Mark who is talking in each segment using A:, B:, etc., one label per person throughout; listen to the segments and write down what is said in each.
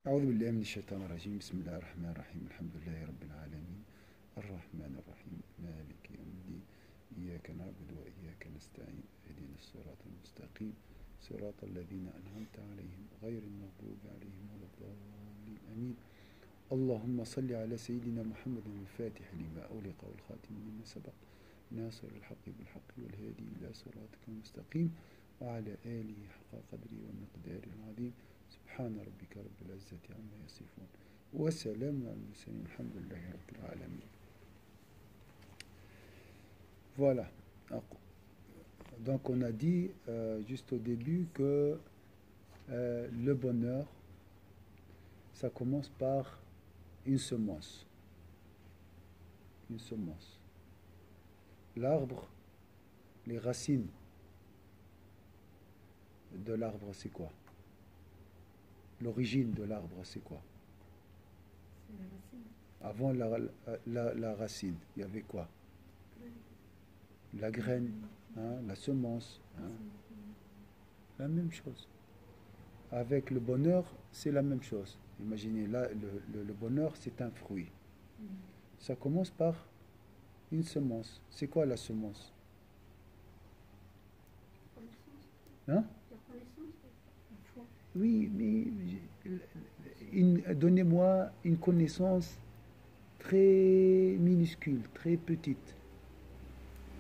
A: أعوذ بالله من الشيطان الرجيم بسم الله الرحمن الرحيم الحمد لله رب العالمين الرحمن الرحيم مالك يوم الدين إياك نعبد وإياك نستعين اهدنا الصراط المستقيم صراط الذين أنعمت عليهم غير المغضوب عليهم ولا الضالين آمين اللهم صل على سيدنا محمد الفاتح لما أغلق والخاتم لما سبق ناصر الحق بالحق والهادي إلى صراطك المستقيم وعلى آله حق قدره ومقداره العظيم سبحان ربك رب العزة عما يصفون وسلام على المرسلين الحمد لله رب العالمين. Voilà. Donc on a dit juste au début que le bonheur, ça commence par une semence. Une semence. L'arbre, les racines de l'arbre, c'est quoi? L'origine de l'arbre, c'est quoi?
B: C'est la racine.
A: Avant la racine, il y avait quoi? La graine, hein, la semence. Hein, la même chose. Avec le bonheur, c'est la même chose. Imaginez, là, le bonheur, c'est un fruit. Ça commence par une semence. C'est quoi la semence? Hein? Oui, mais donnez-moi une connaissance très minuscule, très petite.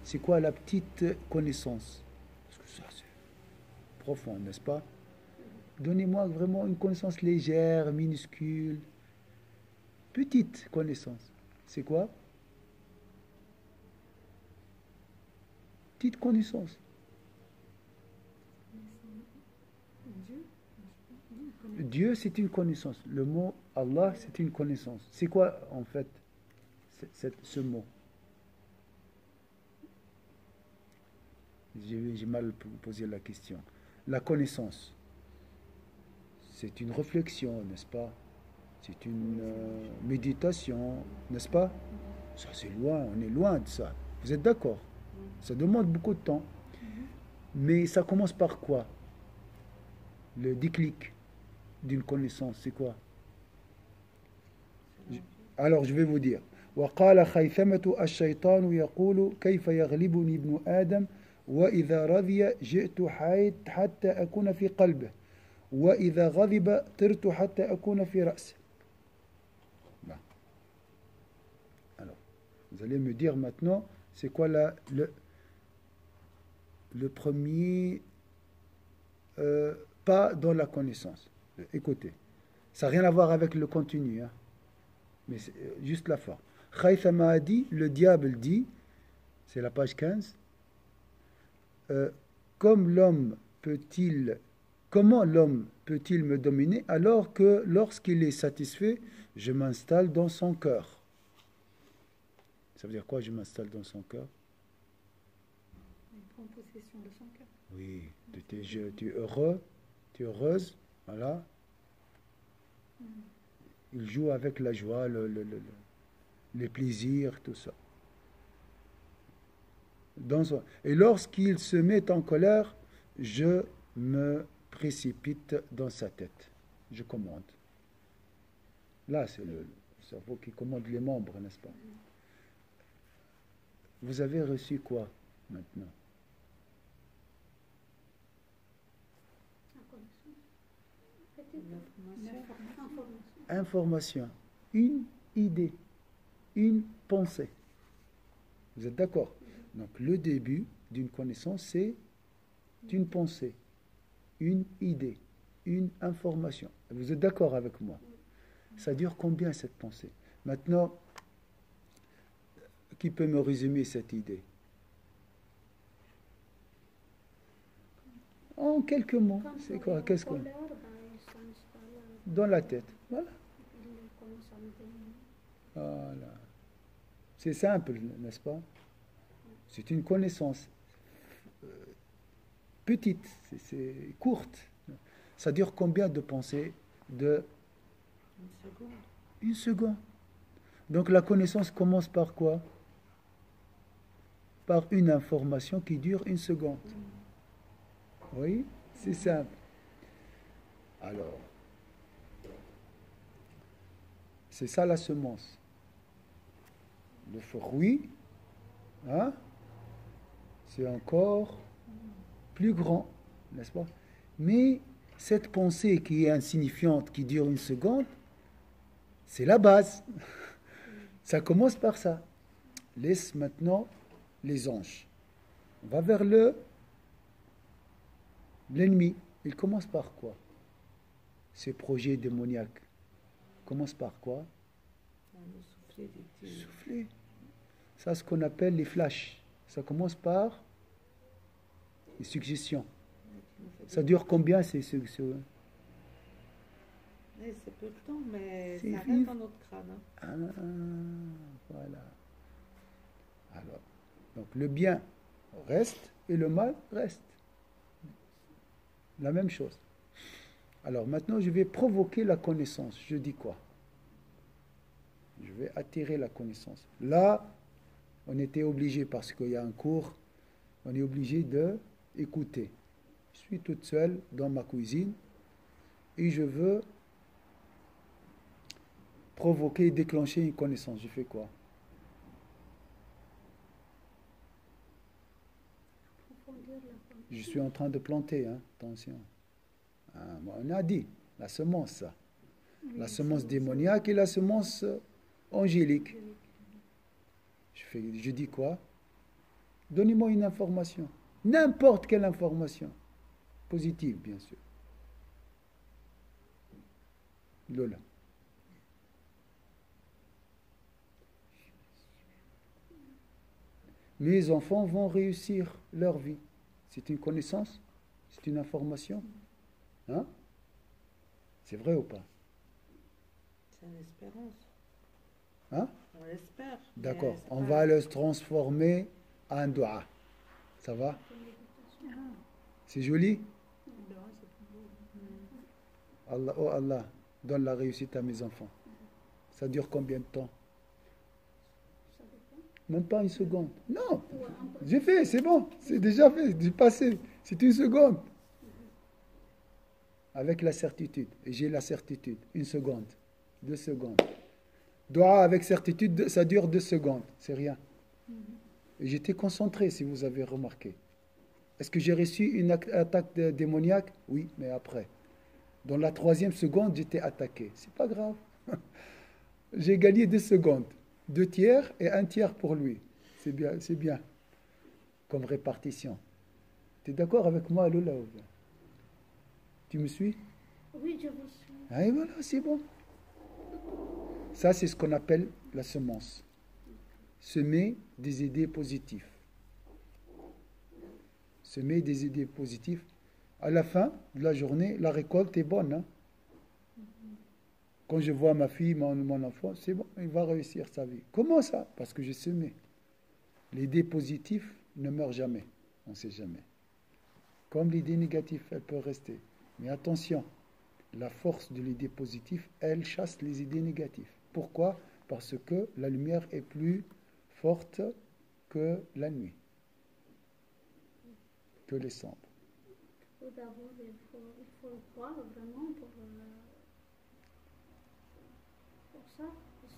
A: C'est quoi la petite connaissance? Parce que ça, c'est profond, n'est-ce pas? Donnez-moi vraiment une connaissance légère, minuscule. Petite connaissance. C'est quoi? Petite connaissance. Dieu, c'est une connaissance. Le mot Allah, c'est une connaissance. C'est quoi, en fait, ce mot? J'ai mal posé la question. La connaissance, c'est une réflexion, n'est-ce pas? C'est une méditation, n'est-ce pas? Ça, c'est loin, on est loin de ça. Vous êtes d'accord? Ça demande beaucoup de temps. Mais ça commence par quoi? Le déclic d'une connaissance, c'est quoi? Alors, je vais vous dire. وقال خيثمة الشيطان يقول كيف يغلبني ابن آدم وإذا رضي جئت حتى أكون في قلبه وإذا غضب طرت حتى أكون في رأسه. Alors, vous allez me dire maintenant, c'est quoi le premier pas dans la connaissance? Écoutez, ça n'a rien à voir avec le contenu, hein, mais c'est juste la forme. Khaythama a dit, le diable dit, c'est la page 15, comment l'homme peut-il me dominer alors que lorsqu'il est satisfait, je m'installe dans son cœur? Ça veut dire quoi, je m'installe dans son cœur?
B: Il prend possession de son cœur.
A: Oui, tu es heureux, tu es heureuse, voilà. Il joue avec la joie, les plaisirs, tout ça. Et lorsqu'il se met en colère, je me précipite dans sa tête. Je commande. Là, c'est le cerveau qui commande les membres, n'est-ce pas? Vous avez reçu quoi maintenant? Information, une idée, une pensée. Vous êtes d'accord? Donc le début d'une connaissance, c'est une pensée, une idée, une information. Vous êtes d'accord avec moi? Ça dure combien cette pensée? Maintenant, qui peut me résumer cette idée? En quelques mots, c'est quoi? Qu'est-ce qu'on... Dans la tête, voilà. Voilà. C'est simple, n'est-ce pas? C'est une connaissance petite, c'est courte. Ça dure combien de pensées? Une seconde. Donc la connaissance commence par quoi? Par une information qui dure une seconde. Oui, c'est simple. Alors, C'est ça la semence. Le fruit, hein, c'est encore plus grand, n'est-ce pas? Mais cette pensée qui est insignifiante, qui dure une seconde, c'est la base. Ça commence par ça. Laisse maintenant les anges. On va vers l'ennemi. Il commence par quoi? Ces projets démoniaques commencent par quoi? Souffler. Ça, ce qu'on appelle les flashs. Ça commence par les suggestions. Ça dure combien ces suggestions?
C: C'est peu de temps, mais
A: C'est
C: ça
A: vif.
C: reste dans notre crâne. Hein.
A: Voilà. Alors, donc le bien reste et le mal reste. La même chose. Alors maintenant, je vais provoquer la connaissance. Je dis quoi? Je vais attirer la connaissance. Là, on était obligé, parce qu'il y a un cours, on est obligé d'écouter. Je suis toute seule dans ma cuisine et je veux provoquer et déclencher une connaissance. Je fais quoi? Je suis en train de planter, hein, attention. On a dit, la semence, ça. La semence démoniaque et la semence angélique. Je dis quoi? Donnez-moi une information. N'importe quelle information. Positive, bien sûr. Lola. Mes enfants vont réussir leur vie. C'est une connaissance? C'est une information? Hein? C'est vrai ou pas?
C: C'est une espérance.
A: Hein?
C: On l'espère.
A: D'accord.
C: mais c'est
A: On
C: pas-
A: va le transformer en dua. Ça va? C'est joli? Allah, oh Allah, donne la réussite à mes enfants. Ça dure combien de temps? Même pas une seconde. Non, j'ai fait, c'est bon, c'est déjà fait, j'ai passé. C'est une seconde. Avec la certitude. Et j'ai la certitude. Une seconde. 2 secondes. Dua avec certitude, ça dure 2 secondes. C'est rien. Et j'étais concentré, si vous avez remarqué. Est-ce que j'ai reçu une attaque démoniaque? Oui, mais après. Dans la 3e seconde, j'étais attaqué. C'est pas grave. J'ai gagné 2 secondes. 2 tiers et 1 tiers pour lui. C'est bien, c'est bien. Comme répartition. Tu es d'accord avec moi, Lola? Tu me suis?
B: Oui, je vous suis.
A: Ah, et voilà, c'est bon. Ça, c'est ce qu'on appelle la semence. Semer des idées positives. Semer des idées positives. À la fin de la journée, la récolte est bonne. Hein? Quand je vois ma fille, mon enfant, c'est bon, il va réussir sa vie. Comment ça? Parce que j'ai semé. L'idée positive ne meurt jamais. On ne sait jamais. Comme l'idée négative, elle peut rester. Mais attention, la force de l'idée positive, elle chasse les idées négatives. Pourquoi? Parce que la lumière est plus forte que la nuit, que les cendres.
B: Tout d'abord, il faut le croire vraiment pour ça.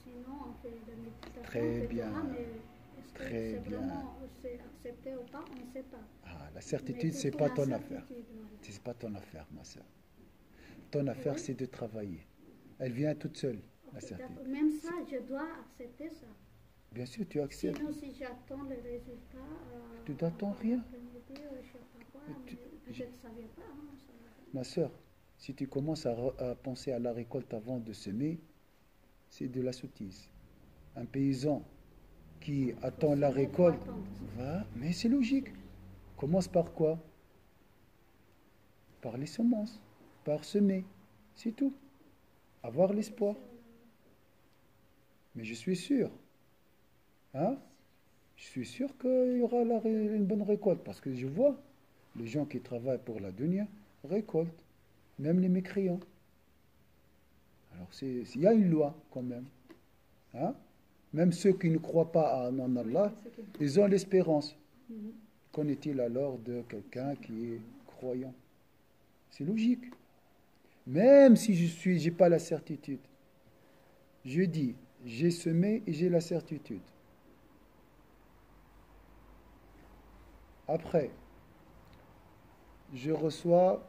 B: Sinon, on fait de la méditation.
A: Très
B: on fait
A: bien.
B: Dua, mais est-ce que
A: Très
B: c'est
A: bien.
B: vraiment c'est accepté ou pas? On ne sait pas.
A: Ah, la
B: Mais
A: certitude, c'est
B: surtout
A: pas
B: la
A: ton affaire.
B: certitude, voilà.
A: C'est pas ton affaire, ma soeur. Ton affaire,
B: Oui.
A: c'est de travailler. Elle vient toute seule, la
B: Ok,
A: certitude.
B: d'accord. Même ça, je dois accepter ça.
A: Bien sûr, tu acceptes.
B: Sinon, si j'attends le résultat,
A: Tu n'attends rien.
B: l'après-midi, je sais pas quoi,
A: Tu-
B: mais peut-être ça vient pas. Hein, ça va.
A: Ma soeur, si tu commences à penser à la récolte avant de semer, c'est de la sottise. Un paysan qui attend la
B: semer,
A: récolte,
B: faut attendre.
A: va, mais c'est logique. Commence par quoi? Par les semences, par semer. C'est tout. Avoir l'espoir. Mais je suis sûr, hein? Je suis sûr qu'il y aura une bonne récolte parce que je vois les gens qui travaillent pour la dunya récoltent, même les mécréants. Alors il y a une loi quand même, hein? Même ceux qui ne croient pas en Allah, ils ont l'espérance. Qu'en est-il alors de quelqu'un qui est croyant? C'est logique. Même si j'ai pas la certitude. Je dis, j'ai semé et j'ai la certitude. Après, je reçois,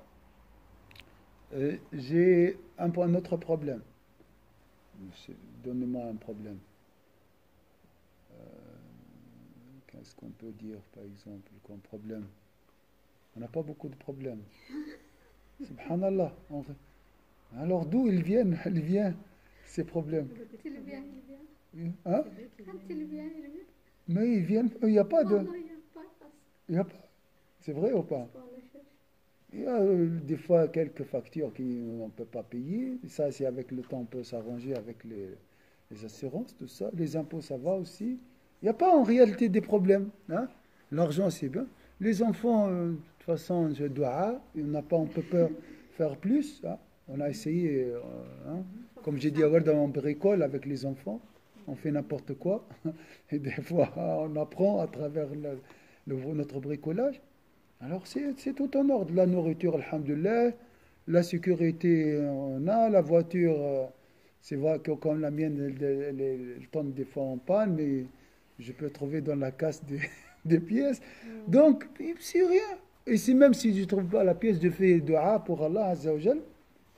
A: j'ai un autre problème. Donnez-moi un problème. Qu'est-ce qu'on peut dire, par exemple, comme problème? On n'a pas beaucoup de problèmes. Subhanallah. Alors d'où ils viennent? Ils viennent, ces problèmes.
B: Il vient, il vient.
A: Hein?
B: Quand il vient, il vient.
A: Mais ils viennent, il n'y a pas de...
B: Non, il n'y a pas.
A: Il y a pas. C'est vrai ou pas?
B: Parce qu'on le cherche.
A: Il y a des fois quelques factures qu'on ne peut pas payer. Ça, c'est avec le temps, on peut s'arranger avec les assurances, tout ça. Les impôts, ça va aussi. Il n'y a pas en réalité des problèmes. Hein? L'argent, c'est bien. Les enfants, de toute façon, je dois, on peut pas faire plus. Hein? On a essayé, hein? Comme j'ai dit, on bricole avec les enfants. On fait n'importe quoi. Et des fois, on apprend à travers notre bricolage. Alors, c'est tout en ordre. La nourriture, alhamdoulilah. La sécurité, on a. La voiture, c'est vrai que comme la mienne, elle tombe des fois en panne, mais je peux trouver dans la casse des pièces. Donc, c'est rien. Et même si je ne trouve pas la pièce, je fais dua pour Allah Azza wa Jal,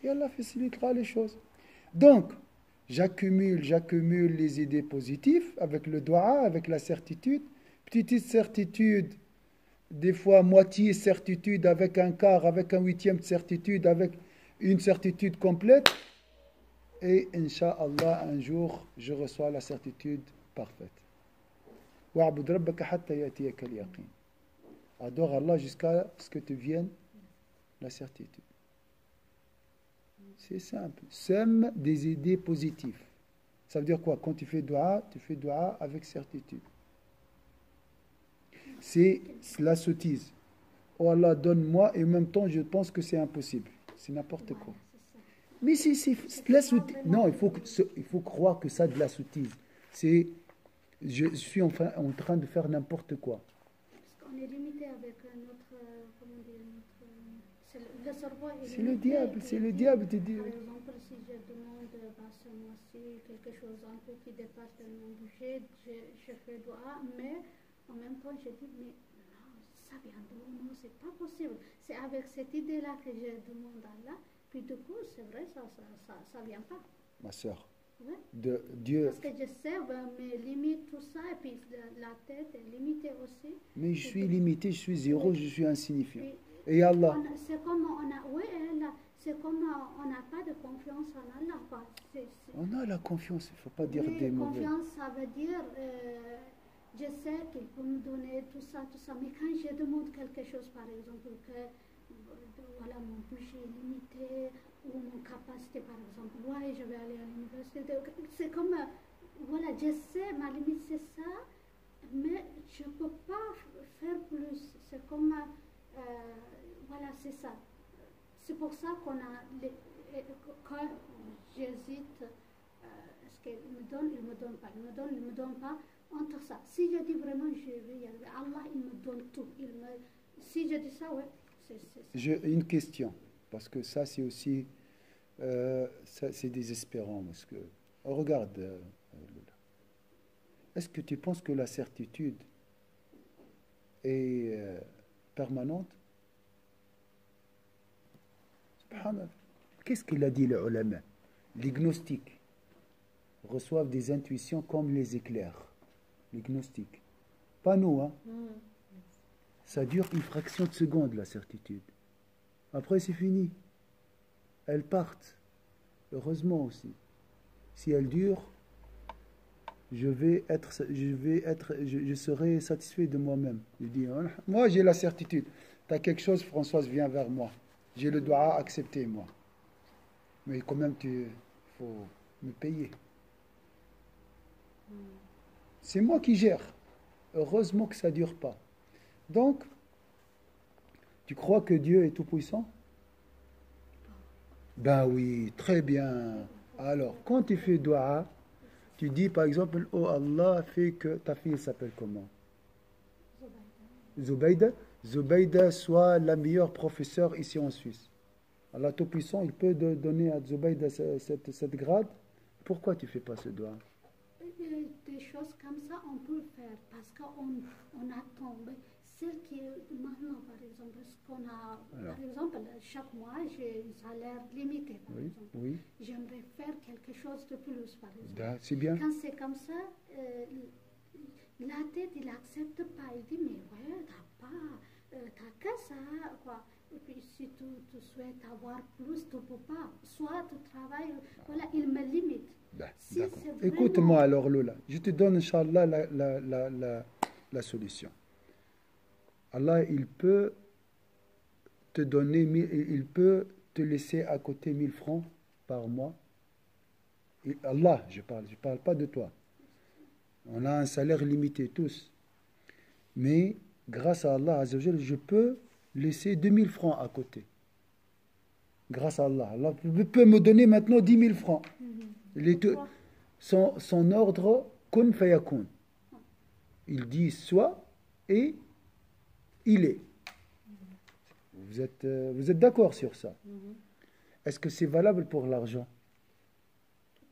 A: et Allah facilitera les choses. Donc, j'accumule les idées positives avec le dua, avec la certitude. Petite certitude, des fois moitié certitude, avec un quart, avec un huitième de certitude, avec une certitude complète. Et Inch'Allah, un jour, je reçois la certitude parfaite. وَاعْبُدْ رَبَّكَ حَتَّى يَأْتِيَكَ الْيَقِينُ. Adore Allah jusqu'à ce que te vienne la certitude. C'est simple. Sème des idées positives. Ça veut dire quoi? Quand tu fais dua avec certitude. C'est la sottise. Oh Allah, donne-moi, et en même temps, je pense que c'est impossible. C'est n'importe quoi. Mais c'est de la sottise. Non, il faut croire que ça de la sottise. Je suis en train de faire n'importe quoi.
B: Parce qu'on est limité avec notre, comment dire, le cerveau est
A: C'est le
B: limité.
A: diable, c'est le diable de
B: Par
A: dire.
B: exemple, si je demande ce mois-ci quelque chose un peu qui dépasse de mon budget, je fais dua, mais en même temps je dis, mais non, ça vient de moi, non, c'est pas possible. C'est avec cette idée-là que je demande à Allah, puis du coup, c'est vrai, ça vient pas.
A: Ma soeur,
B: Ouais.
A: de Dieu.
B: Parce que je sais mes limites, tout ça, et puis la tête est limitée aussi.
A: Mais je suis limité, je suis zéro, je suis insignifiant.
B: Puis,
A: Et Allah,
B: c'est comme c'est comme on n'a pas de confiance en Allah. Quoi.
A: on a la confiance, il ne faut pas dire
B: Oui,
A: des mauvais.
B: confiance, ça veut dire, je sais qu'il peut me donner tout ça, mais quand je demande quelque chose, par exemple, que voilà, mon budget est limité, ou mon capacité, par exemple, ouais, je vais aller à l'université, c'est comme, voilà, je sais, ma limite c'est ça, mais je ne peux pas faire plus. C'est comme, voilà, c'est ça. C'est pour ça qu'on a, quand j'hésite, est-ce qu'il me donne, il me donne pas, il me donne, il me donne pas, entre ça. Si je dis vraiment, je vais y arriver, Allah, il me donne tout. Si je dis ça, ouais, c'est
A: Une question, parce que ça c'est aussi, c'est désespérant, parce que, regarde, est-ce que tu penses que la certitude est permanente? Subhanallah. Qu'est-ce qu'il a dit le ulama? Les gnostiques reçoivent des intuitions comme les éclairs. Les gnostiques. Pas nous, hein? Ça dure une fraction de seconde, la certitude. Après, c'est fini. Elles partent. Heureusement aussi. Si elles durent, je serai satisfait de moi-même. Je dis, moi j'ai la certitude. Tu as quelque chose, Françoise, viens vers moi. J'ai le droit à accepter, moi. Mais quand même, il faut me payer. C'est moi qui gère. Heureusement que ça ne dure pas. Donc, tu crois que Dieu est tout-puissant? Ben oui, très bien. Alors, quand tu fais dua, tu dis par exemple, oh Allah, fais que ta fille s'appelle comment? Zubayda. Zubayda soit la meilleure professeure ici en Suisse. Allah tout-puissant, il peut donner à Zubayda cette grade Pourquoi tu ne fais pas ce doigt?
B: Des choses comme ça, on peut le faire parce qu'on attend. Mais celle qui est maintenant, par exemple, ce qu'on a,
A: Alors.
B: par exemple, chaque mois, j'ai un salaire limité, par
A: Oui,
B: exemple.
A: oui.
B: J'aimerais faire quelque chose de plus, par exemple.
A: C'est bien.
B: Quand c'est comme ça, la tête, il n'accepte pas. Il dit, mais ouais, t'as qu'à ça, quoi. Et puis, si tu souhaites avoir plus, tu ne peux pas. Soit tu travailles, voilà, il me limite. Si
A: D'accord.
B: c'est vraiment-
A: Écoute-moi alors, Lola. Je te donne, Inch'Allah, la solution. Allah, il peut te donner, il peut te laisser à côté 1000 francs par mois. Et Allah, je parle pas de toi. On a un salaire limité tous. Mais grâce à Allah, Azzawajal, je peux laisser 2000 francs à côté. Grâce à Allah. Allah peut me donner maintenant 10 000 francs. Son ordre, kun fayakun. Il dit soit et il est. Vous êtes d'accord sur ça? Est-ce que c'est valable pour l'argent?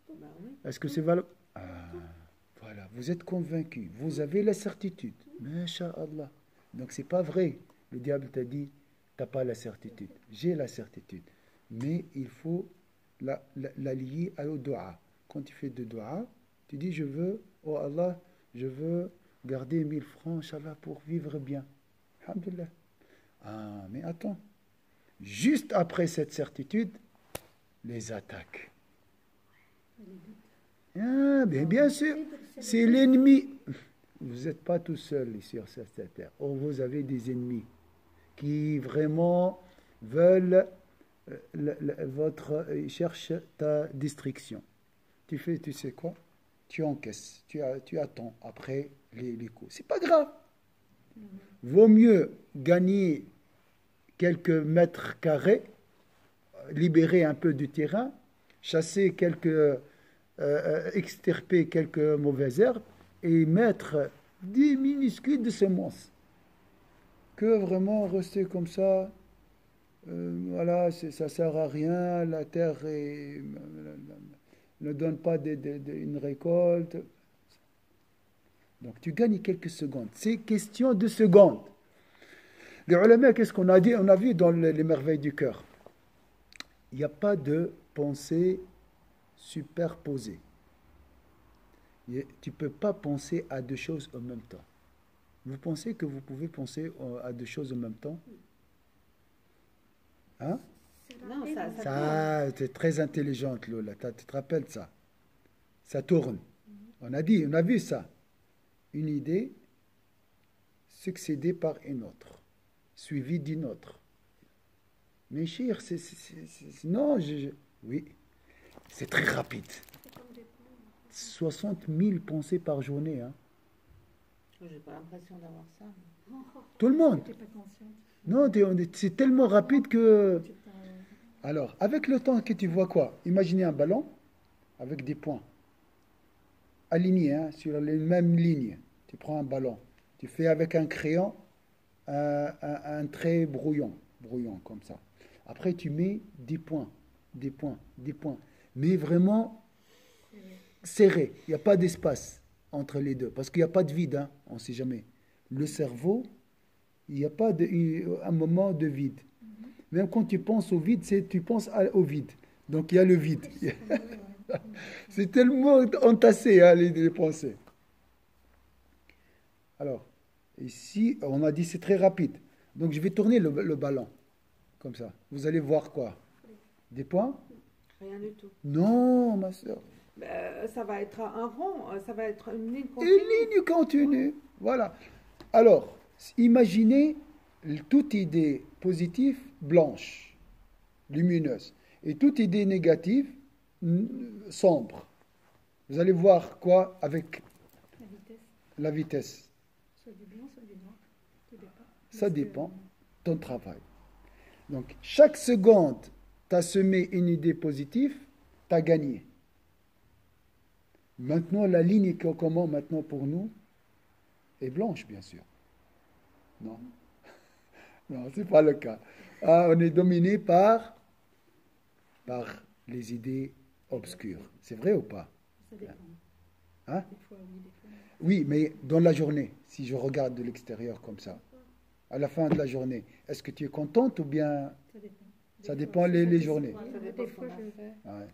C: Bah oui.
A: Est-ce que c'est valable? Voilà, vous êtes convaincu, vous avez la certitude. Masha'Allah. Donc c'est pas vrai. Le diable t'a dit, t'as pas la certitude. J'ai la certitude. Mais il faut la lier au dua. Quand tu fais de dua, tu dis, je veux, oh Allah, je veux garder 1000 francs, Inch'Allah, pour vivre bien. Alhamdulillah. Ah, mais attends. Juste après cette certitude, les attaques. Ah, bien sûr, c'est l'ennemi. Vous n'êtes pas tout seul ici sur cette terre. Oh, vous avez des ennemis qui vraiment veulent ils cherchent ta destruction. Tu sais quoi? Tu encaisses, tu attends après les coups. C'est pas grave. Vaut mieux gagner quelques mètres carrés, libérer un peu du terrain, chasser extirper quelques mauvaises herbes et mettre des minuscules de semences. Que vraiment rester comme ça, voilà, ça ne sert à rien, la terre ne donne pas une récolte. Donc tu gagnes quelques secondes. C'est question de secondes. Les ulama, qu'est-ce qu'on a dit? On a vu dans les merveilles du cœur. Il n'y a pas de pensée superposée. Tu ne peux pas penser à deux choses en même temps. Vous pensez que vous pouvez penser à deux choses en même temps? Hein?
C: Non,
A: Ça, tu es très intelligente, Lola. Tu te rappelles ça? Ça tourne. On a vu ça. Une idée succédée par une autre, suivie d'une autre. Mais cher, non, oui, c'est très rapide. 60 000 pensées par journée. Hein.
C: J'ai pas l'impression d'avoir ça.
A: Tout le monde. Non, c'est tellement rapide que... Alors, avec le temps que tu vois quoi? Imaginez un ballon avec des points alignés sur les mêmes lignes. Tu prends un ballon, tu fais avec un crayon un trait brouillon comme ça. Après, tu mets des points. Mais vraiment serré. Il n'y a pas d'espace entre les deux. Parce qu'il n'y a pas de vide. On ne sait jamais. Le cerveau, il n'y a pas un moment de vide. Même quand tu penses au vide, tu penses au vide. Donc il y a le vide. C'est tellement entassé, les pensées. Alors, ici, on a dit c'est très rapide. Donc je vais tourner le ballon. Comme ça. Vous allez voir quoi? Des points?
C: Rien du tout.
A: Non, ma soeur.
C: Ça va être un rond, ça va être une ligne continue.
A: Une ligne continue. Voilà. Alors, imaginez toute idée positive blanche, lumineuse, et toute idée négative sombre. Vous allez voir quoi avec la vitesse.
B: Soit du blanc, soit du noir. Tout dépend.
A: Ça dépend de ton travail. Donc, chaque seconde, tu as semé une idée positive, tu as gagné. Maintenant, la ligne qui commence maintenant pour nous est blanche, bien sûr. Non. Non, ce n'est pas le cas. On est dominé par les idées obscur. C'est vrai ou pas?
D: Ça dépend.
A: Hein?
D: Des fois, oui, des fois. Non.
A: Oui, mais dans la journée, si je regarde de l'extérieur comme ça, à la fin de la journée, est-ce que tu es contente ou bien
D: Ça dépend.
A: ça
D: Des
A: dépend
D: fois,
A: les journées?
C: Ça dépend
D: Des
C: ce
D: fois,
C: qu'on a
D: je...
C: fait.
A: Ouais.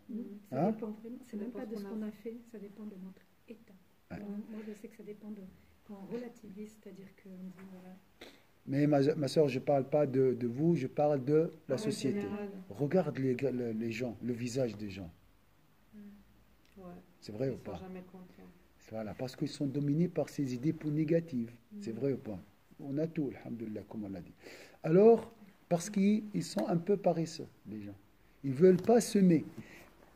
D: Ça
A: Hein?
D: dépend vraiment. C'est
C: Ça
D: même
C: dépend
D: pas de
C: ce
D: ce
C: qu'on a
D: qu'on a fait, ça dépend de notre état.
A: Ouais.
D: Moi, je sais que ça dépend de... Quand on relativise, c'est-à-dire qu'on dit, voilà,
A: Mais ma soeur, je ne parle pas de vous, je parle de la
C: En
A: société.
C: général.
A: Regarde les gens, le visage des gens.
C: Ouais.
A: C'est vrai
C: Ils
A: ou
C: sont
A: pas?
C: jamais contents.
A: Voilà, parce qu'ils sont dominés par ces idées négatives. C'est vrai ou pas? On a tout, alhamdoulilah, comme on l'a dit. Alors, parce qu'ils sont un peu paresseux, les gens. Ils ne veulent pas semer.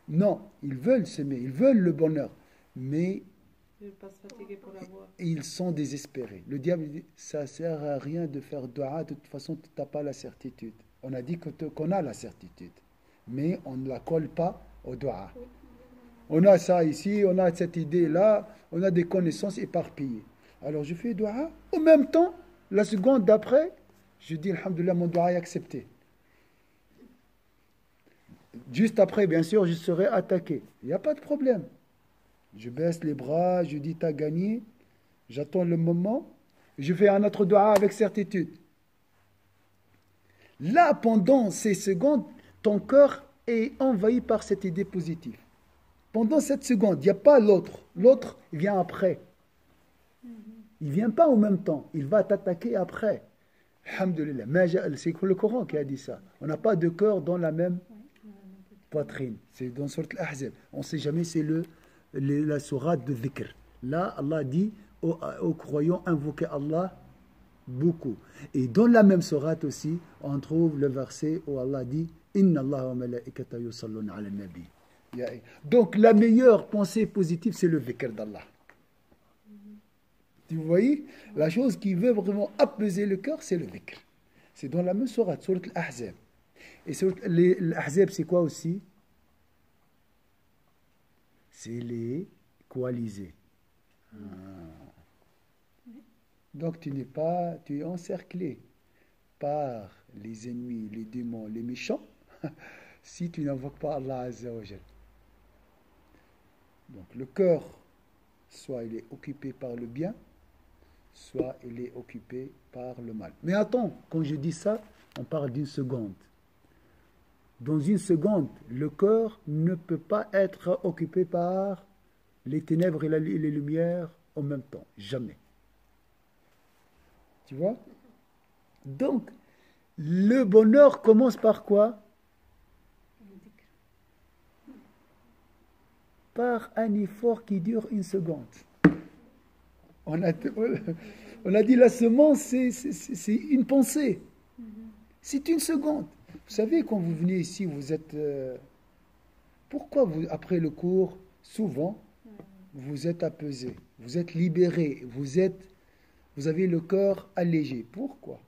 A: Non, ils veulent semer, ils veulent le bonheur. Mais
C: Ils ne veulent pas se fatiguer pour l'avoir.
A: ils sont désespérés. Le diable dit, ça ne sert à rien de faire dua, de toute façon, tu n'as pas la certitude. On a dit qu'on a la certitude, mais on ne la colle pas au dua. On a ça ici, on a cette idée-là, on a des connaissances éparpillées. Alors je fais dua, en même temps, la seconde d'après, je dis, alhamdoulilah, mon dua est accepté. Juste après, bien sûr, je serai attaqué. Il n'y a pas de problème. Je baisse les bras, je dis, t'as gagné. J'attends le moment. Je fais un autre dua avec certitude. Là, pendant ces secondes, ton cœur est envahi par cette idée positive. Pendant cette seconde, il n'y a pas l'autre. L'autre, il vient après. Il ne vient pas en même temps. Il va t'attaquer après. Alhamdulillah. Mais c'est le Coran qui a dit ça. On n'a pas de cœur dans la même poitrine. C'est dans Sourate Al-Ahzab. On ne sait jamais, c'est la sourate de dhikr. Là, Allah dit aux croyants, invoquez Allah beaucoup. Et dans la même sourate aussi, on trouve le verset où Allah dit, Inna Allah wa malaikatahu yusalluna ala nabi. Donc, la meilleure pensée positive, c'est le dhikr d'Allah. Tu voyez, la chose qui veut vraiment apaiser le cœur, c'est le dhikr. C'est dans la même sourate, sourate Al-Ahzab. Et l'Ahzab, c'est quoi aussi? C'est les coalisés. Donc tu es encerclé par les ennemis, les démons, les méchants, si tu n'invoques pas Allah Azza wa Jal. Donc le cœur, soit il est occupé par le bien, soit il est occupé par le mal. Mais attends, quand je dis ça, on parle d'une seconde. Dans une seconde, le cœur ne peut pas être occupé par les ténèbres et les lumières en même temps. Jamais. Tu vois? Donc, le bonheur commence par quoi? Par un effort qui dure une seconde. On a dit la semence, c'est une pensée. C'est une seconde. Vous savez, quand vous venez ici, vous êtes... pourquoi après le cours, souvent, vous êtes apaisé, vous êtes libéré, vous avez le cœur allégé. Pourquoi?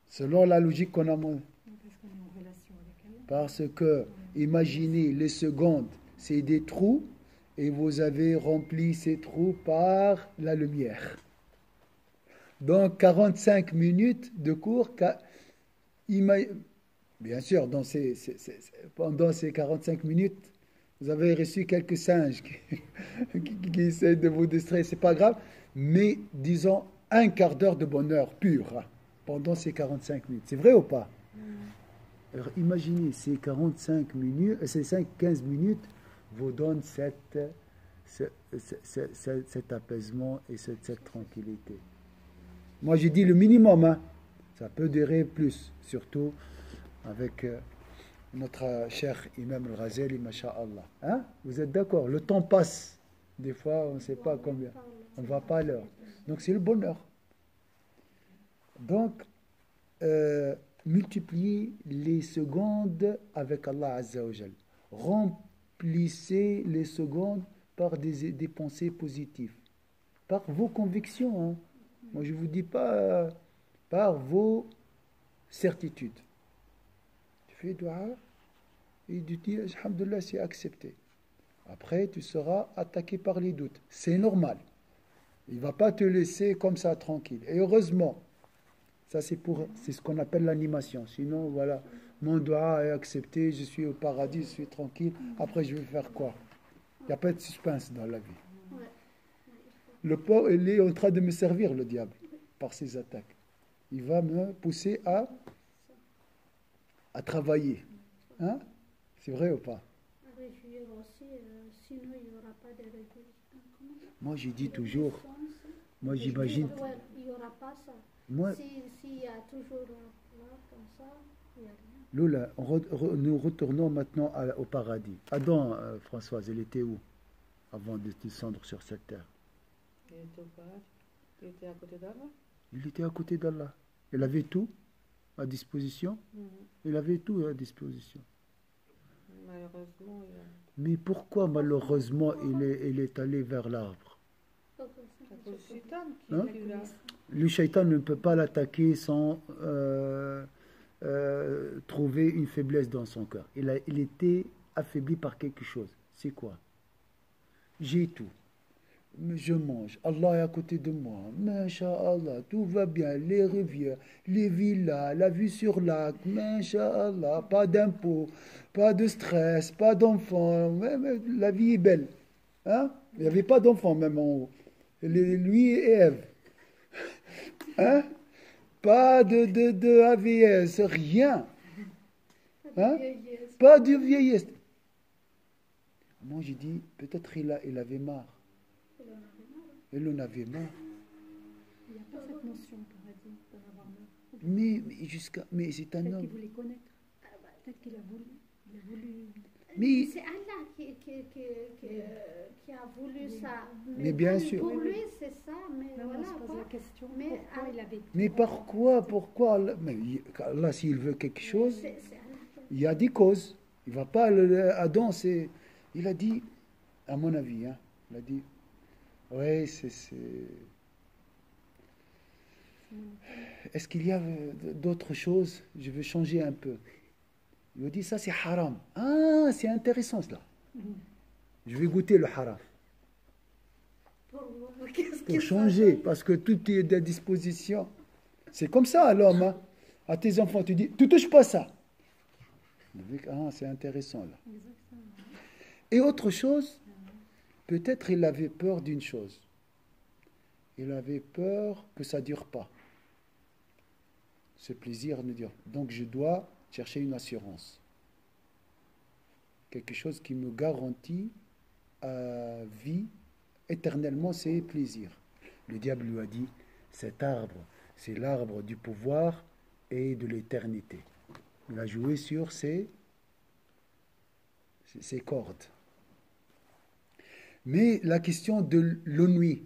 A: Selon la logique qu'on a...
D: parce qu'on est en relation avec Allah.
A: Parce que, imaginez, les secondes, c'est des trous, et vous avez rempli ces trous par la lumière. Donc, 45 minutes de cours, bien sûr, pendant ces 45 minutes, vous avez reçu quelques singes qui essaient de vous distraire, c'est pas grave, mais disons un quart d'heure de bonheur pur pendant ces 45 minutes. C'est vrai ou pas? Alors, imaginez, ces 45 minutes, ces 15 minutes vous donnent cet apaisement et cette tranquillité. Moi, j'ai dit le minimum, hein. Ça peut durer plus, surtout avec notre cher Imam Al-Ghazali, masha'Allah. Hein? Vous êtes d'accord? Le temps passe. Des fois, on ne sait pas combien. On ne voit pas l'heure. Donc, c'est le bonheur. Donc, multipliez les secondes avec Allah Azza wa Jal. Remplissez les secondes par des pensées positives, par vos convictions. Hein. Moi, je ne vous dis pas par vos certitudes. Tu fais dua et tu dis, alhamdoulilah, c'est accepté. Après, tu seras attaqué par les doutes. C'est normal. Il ne va pas te laisser comme ça tranquille. Et heureusement, ça c'est ce qu'on appelle l'animation. Sinon, voilà, mon dua est accepté, je suis au paradis, je suis tranquille. Après, je vais faire quoi? Il n'y a pas de suspense dans la vie.
B: Ouais.
A: Le pauvre, il est en train de me servir, le diable, par ses attaques. Il va me pousser à travailler. Hein? C'est vrai ou pas?
B: À réjouir aussi, sinon il n'y aura pas de réjouissance.
A: Moi, j'ai dit toujours, moi j'imagine,
B: Ouais, il n'y aura pas ça.
A: moi,
B: S'il y a toujours là, comme ça, il n'y a rien.
A: Lola, nous retournons maintenant au paradis. Adam, Françoise, elle était où avant de descendre sur cette terre?
C: Il était au paradis. Il était à côté d'Allah.
A: Il était à côté d'Allah. Il avait tout à disposition. Il avait tout à disposition.
C: Malheureusement,
A: Mais pourquoi malheureusement il est allé vers l'arbre?
C: c'est à cause du shaitan qui
A: Hein?
C: est là.
A: Le shaitan ne peut pas l'attaquer sans trouver une faiblesse dans son cœur. Il était affaibli par quelque chose. C'est quoi? J'ai tout. Je mange. Allah est à côté de moi. Masha'Allah, tout va bien. Les rivières, les villas, la vue sur lac. Masha'Allah, pas d'impôts, pas de stress, pas d'enfants. Mais la vie est belle. Hein? Il n'y avait pas d'enfants même en haut. Lui et Ève. Hein? Pas de AVS, rien. Hein? Pas de vieillesse. Moi, j'ai dit, peut-être il avait marre. Il en avait marre.
D: Il n'y a pas cette notion, paradis, d'en avoir marre.
A: Mais c'est un
D: Peut-être qu'il
A: homme.
D: voulait connaître. Peut-être qu'il a voulu. Il a voulu.
A: Mais,
B: C'est Allah qui a voulu ça.
A: Mais bien
B: pour
A: sûr.
B: Pour lui, c'est ça, mais
D: Là, on
B: voilà
D: se pose
B: quoi.
D: la question
B: Mais
D: pourquoi il avait.
A: mais pourquoi Allah, mais Allah, s'il veut quelque chose,
B: C'est Allah qui
A: il y a des causes. Il va pas, Adam, il a dit, à mon avis, hein, il a dit, ouais, est-ce qu'il y a d'autres choses? Je veux changer un peu. Il lui dit, ça c'est haram. Ah, c'est intéressant cela. Je vais goûter le haram.
B: pour voir qu'est-ce
A: Pour
B: que
A: changer,
B: ça
A: parce que tout est à disposition. C'est comme ça à l'homme. Hein. À tes enfants, tu dis, tu touches pas ça. Ah, c'est intéressant là. Et autre chose, peut-être il avait peur d'une chose. Il avait peur que ça ne dure pas. Ce plaisir ne dure pas. Donc je dois chercher une assurance. Quelque chose qui me garantit à vie éternellement ses plaisirs. Le diable lui a dit, cet arbre, c'est l'arbre du pouvoir et de l'éternité. Il a joué sur ses cordes. Mais la question de l'ennui,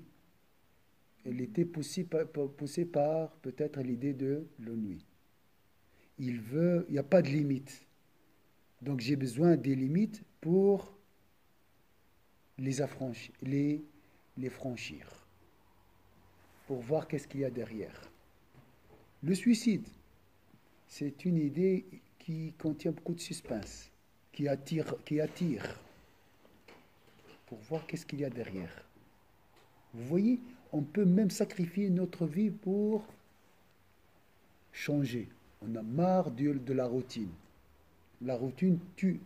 A: elle était poussée par peut-être l'idée de l'ennui. Il n'y a pas de limite. Donc j'ai besoin des limites pour les affranchir, les franchir, pour voir qu'est-ce qu'il y a derrière. Le suicide, c'est une idée qui contient beaucoup de suspense, qui attire, pour voir qu'est-ce qu'il y a derrière. Vous voyez, on peut même sacrifier notre vie pour changer. On a marre de la routine. La routine tue.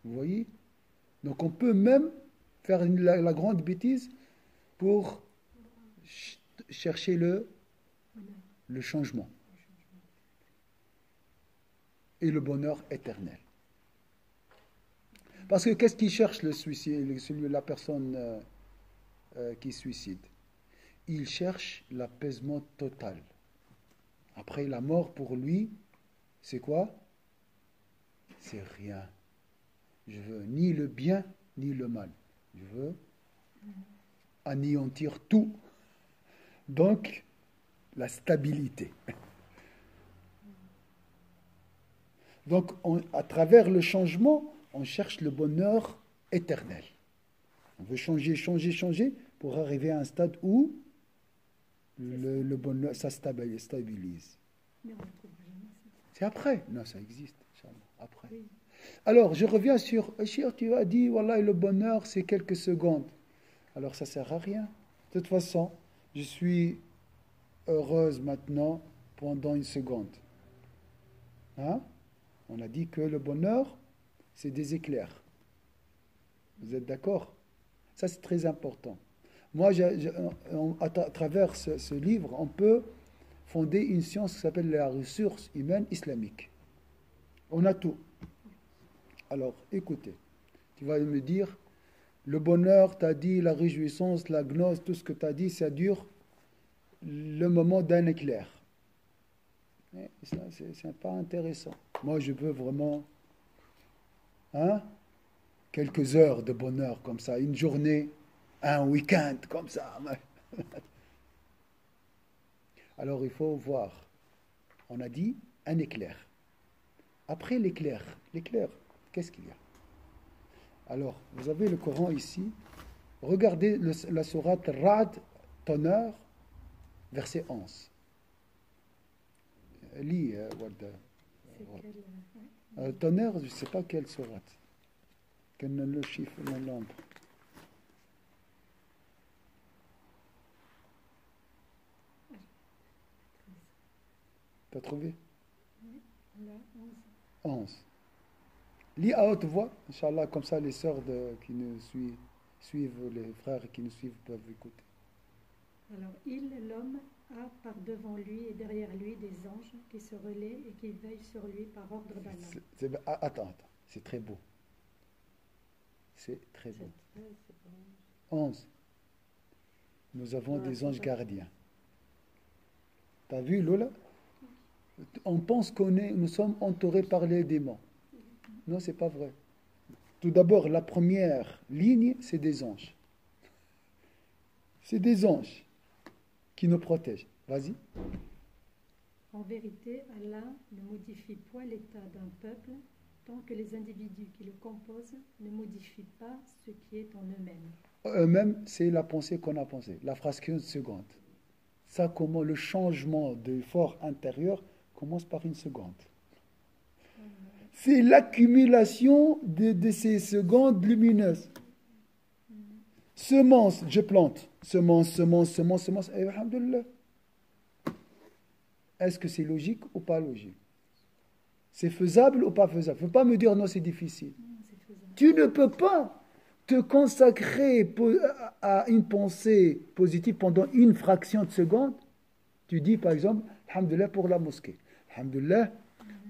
A: Vous voyez? Donc on peut même faire la grande bêtise pour chercher le changement et le bonheur éternel. Parce que qu'est-ce qu'il cherche le suicide, la personne qui suicide? Il cherche l'apaisement total. Après la mort, pour lui, c'est quoi? C'est rien. Je veux ni le bien, ni le mal. Je veux anéantir tout. Donc, la stabilité. Donc, à travers le changement, on cherche le bonheur éternel. On veut changer pour arriver à un stade où le bonheur, ça stabilise.
D: Mais on ne trouvera jamais ça.
A: C'est après. Non, ça existe. Après.
D: Oui.
A: Alors, je reviens sur... Tu as dit, voilà, le bonheur, c'est quelques secondes. Alors, ça ne sert à rien. De toute façon, je suis heureuse maintenant pendant une seconde. Hein? On a dit que le bonheur, c'est des éclairs. Vous êtes d'accord? Ça, c'est très important. Moi, à travers ce livre, on peut fonder une science qui s'appelle la ressource humaine islamique. On a tout. Alors, écoutez, tu vas me dire, le bonheur, tu as dit, la réjouissance, la gnose, tout ce que tu as dit, ça dure le moment d'un éclair. Mais ça, c'est pas intéressant. Moi, je veux vraiment quelques heures de bonheur comme ça, une journée, un week-end comme ça. Alors, il faut voir. On a dit un éclair. Après l'éclair, qu'est-ce qu'il y a? Alors, vous avez le Coran ici. Regardez la sourate Ra'd, tonnerre, verset 11. Lis, Walda. Tonnerre, je ne sais pas quelle sourate. Quel est le chiffre, le nombre. T'as trouvé?
D: Là,
A: 11. Lis à haute voix, Inch'Allah, comme ça les sœurs qui nous suivent, les frères qui nous suivent peuvent écouter.
D: Alors, l'homme, a par devant lui et derrière lui des anges qui se relaient et qui veillent sur lui par ordre d'Allah.
A: Attends, c'est très beau. C'est très beau. 11. Nous avons des anges gardiens. T'as vu, Lola? On pense nous sommes entourés par les démons. Non, c'est pas vrai. Tout d'abord, la première ligne, c'est des anges. C'est des anges qui nous protègent. Vas-y.
D: En vérité, Allah ne modifie point l'état d'un peuple tant que les individus qui le composent ne modifient pas ce qui est en eux-mêmes.
A: Eux-mêmes, c'est la pensée qu'on a pensée, la fraction de seconde. Ça, comment le changement de fort intérieur commence par une seconde. C'est l'accumulation de ces secondes lumineuses. Semence, je plante. Semence. Et alhamdoulilah. Est-ce que c'est logique ou pas logique? C'est faisable ou pas faisable? Il ne faut pas me dire non, c'est difficile. Tu ne peux pas te consacrer à une pensée positive pendant une fraction de seconde. Tu dis par exemple, alhamdoulilah pour la mosquée. Alhamdoulilah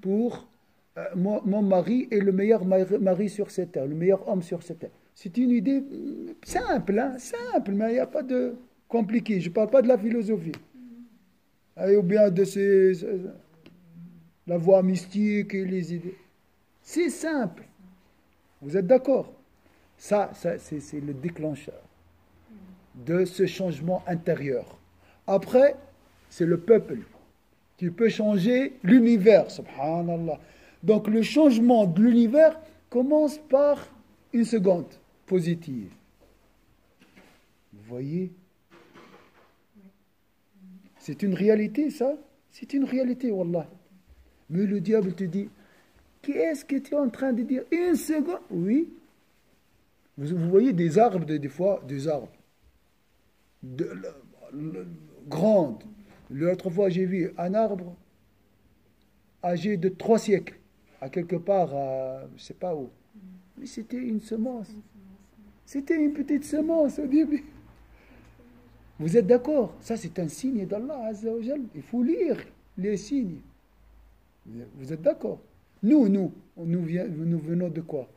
A: pour mon mari est le meilleur mari sur cette terre, le meilleur homme sur cette terre. C'est une idée simple, simple, mais il n'y a pas de compliqué. Je ne parle pas de la philosophie. Ou bien de la voie mystique et les idées. C'est simple. Vous êtes d'accord? Ça c'est le déclencheur de ce changement intérieur. Après, c'est le peuple. Tu peux changer l'univers, subhanallah. Donc le changement de l'univers commence par une seconde positive. Vous voyez? C'est une réalité, ça? C'est une réalité, wallah. Mais le diable te dit, qu'est-ce que tu es en train de dire? Une seconde? Oui. Vous voyez des arbres, des fois, des arbres grandes. L'autre fois, j'ai vu un arbre âgé de 3 siècles, à quelque part, je ne sais pas où. Mais c'était une semence. C'était une petite semence au début. Vous êtes d'accord? Ça, c'est un signe d'Allah Azza wa Jal. Il faut lire les signes. Vous êtes d'accord? Nous venons de quoi?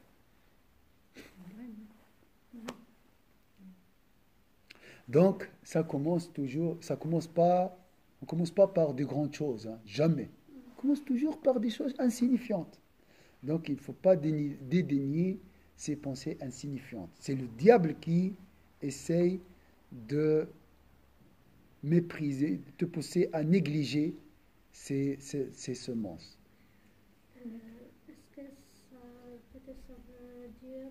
A: Donc, ça commence pas par de grandes choses, jamais. On commence toujours par des choses insignifiantes. Donc, il ne faut pas dédaigner ces pensées insignifiantes. C'est le diable qui essaye de mépriser, de te pousser à négliger ces semences.
B: Est-ce que ça, peut-être ça veut dire,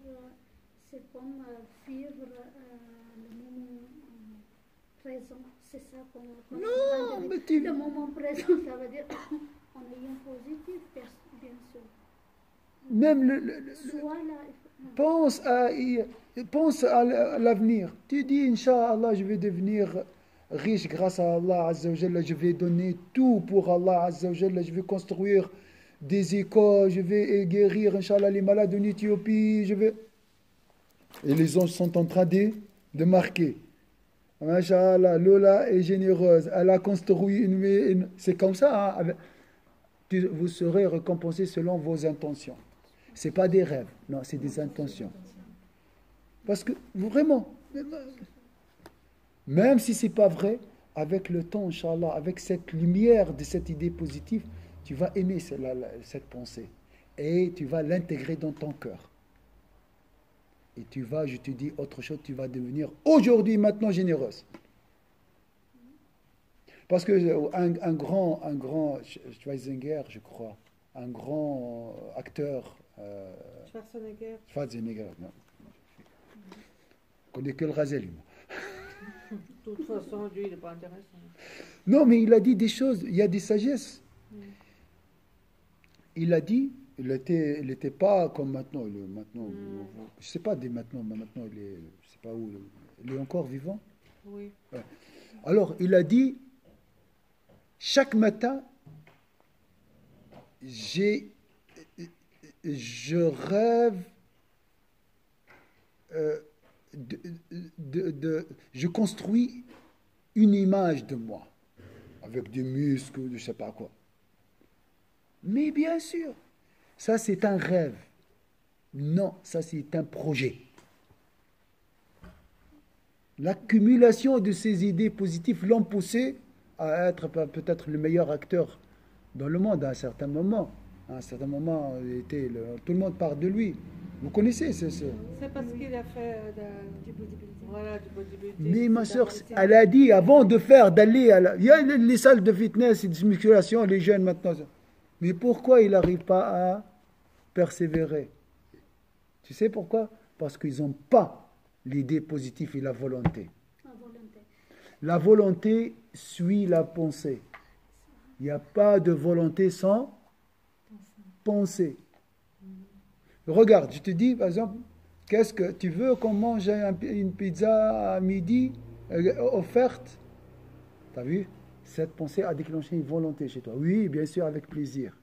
B: c'est comme vivre le moment présent, c'est ça qu'on
A: Non,
B: est en train de
A: mais
B: dire. Le moment présent, ça veut dire en ayant positif, bien sûr.
A: Même
B: Soit là,
A: pense à l'avenir. Tu dis, Inch'Allah, je vais devenir riche grâce à Allah Azza wa Jalla, je vais donner tout pour Allah Azza wa Jalla, je vais construire des écoles, je vais guérir, Inch'Allah, les malades en Éthiopie, je vais... Et les anges sont en train de marquer. Inch'Allah, Lola est généreuse, elle a construit c'est comme ça, hein, vous serez récompensé selon vos intentions. Ce n'est pas des rêves, non, c'est des intentions. Parce que, vraiment, même si ce n'est pas vrai, avec le temps, Inch'Allah, avec cette lumière de cette idée positive, tu vas aimer cette pensée. Et tu vas l'intégrer dans ton cœur. Et tu vas, je te dis autre chose, tu vas devenir aujourd'hui, maintenant, généreuse. Parce que un grand Schwarzenegger, je crois, un grand acteur, Schwarzenegger, non. Je connais que le Razali, moi.
C: De toute façon, lui, il n'est pas intéressant.
A: Non, mais il a dit des choses, il y a des sagesses. Il a dit, il n'était pas comme maintenant. Maintenant, je ne sais pas dès maintenant, mais maintenant, je ne sais pas où. Il est encore vivant.
C: Oui.
A: Ouais. Alors, il a dit, chaque matin, je rêve, je construis une image de moi, avec des muscles, je ne sais pas quoi. Mais bien sûr, ça c'est un rêve. Non, ça c'est un projet. L'accumulation de ces idées positives l'ont poussé à être peut-être le meilleur acteur dans le monde à un certain moment. À un certain moment, tout le monde parle de lui. Vous connaissez
C: C'est parce qu'il a fait
D: Du bodybuilding.
C: voilà, du bodybuilding.
A: Mais ma soeur, elle a dit, avant d'aller il y a les salles de fitness et de musculation, les jeunes maintenant. Mais pourquoi il n'arrive pas à persévérer? Tu sais pourquoi? Parce qu'ils n'ont pas l'idée positive et la volonté. La volonté suit la pensée. Il n'y a pas de volonté sans pensée. Regarde, je te dis, par exemple, qu'est-ce que tu veux qu'on mange une pizza à midi offerte? Tu as vu? Cette pensée a déclenché une volonté chez toi. Oui, bien sûr, avec plaisir.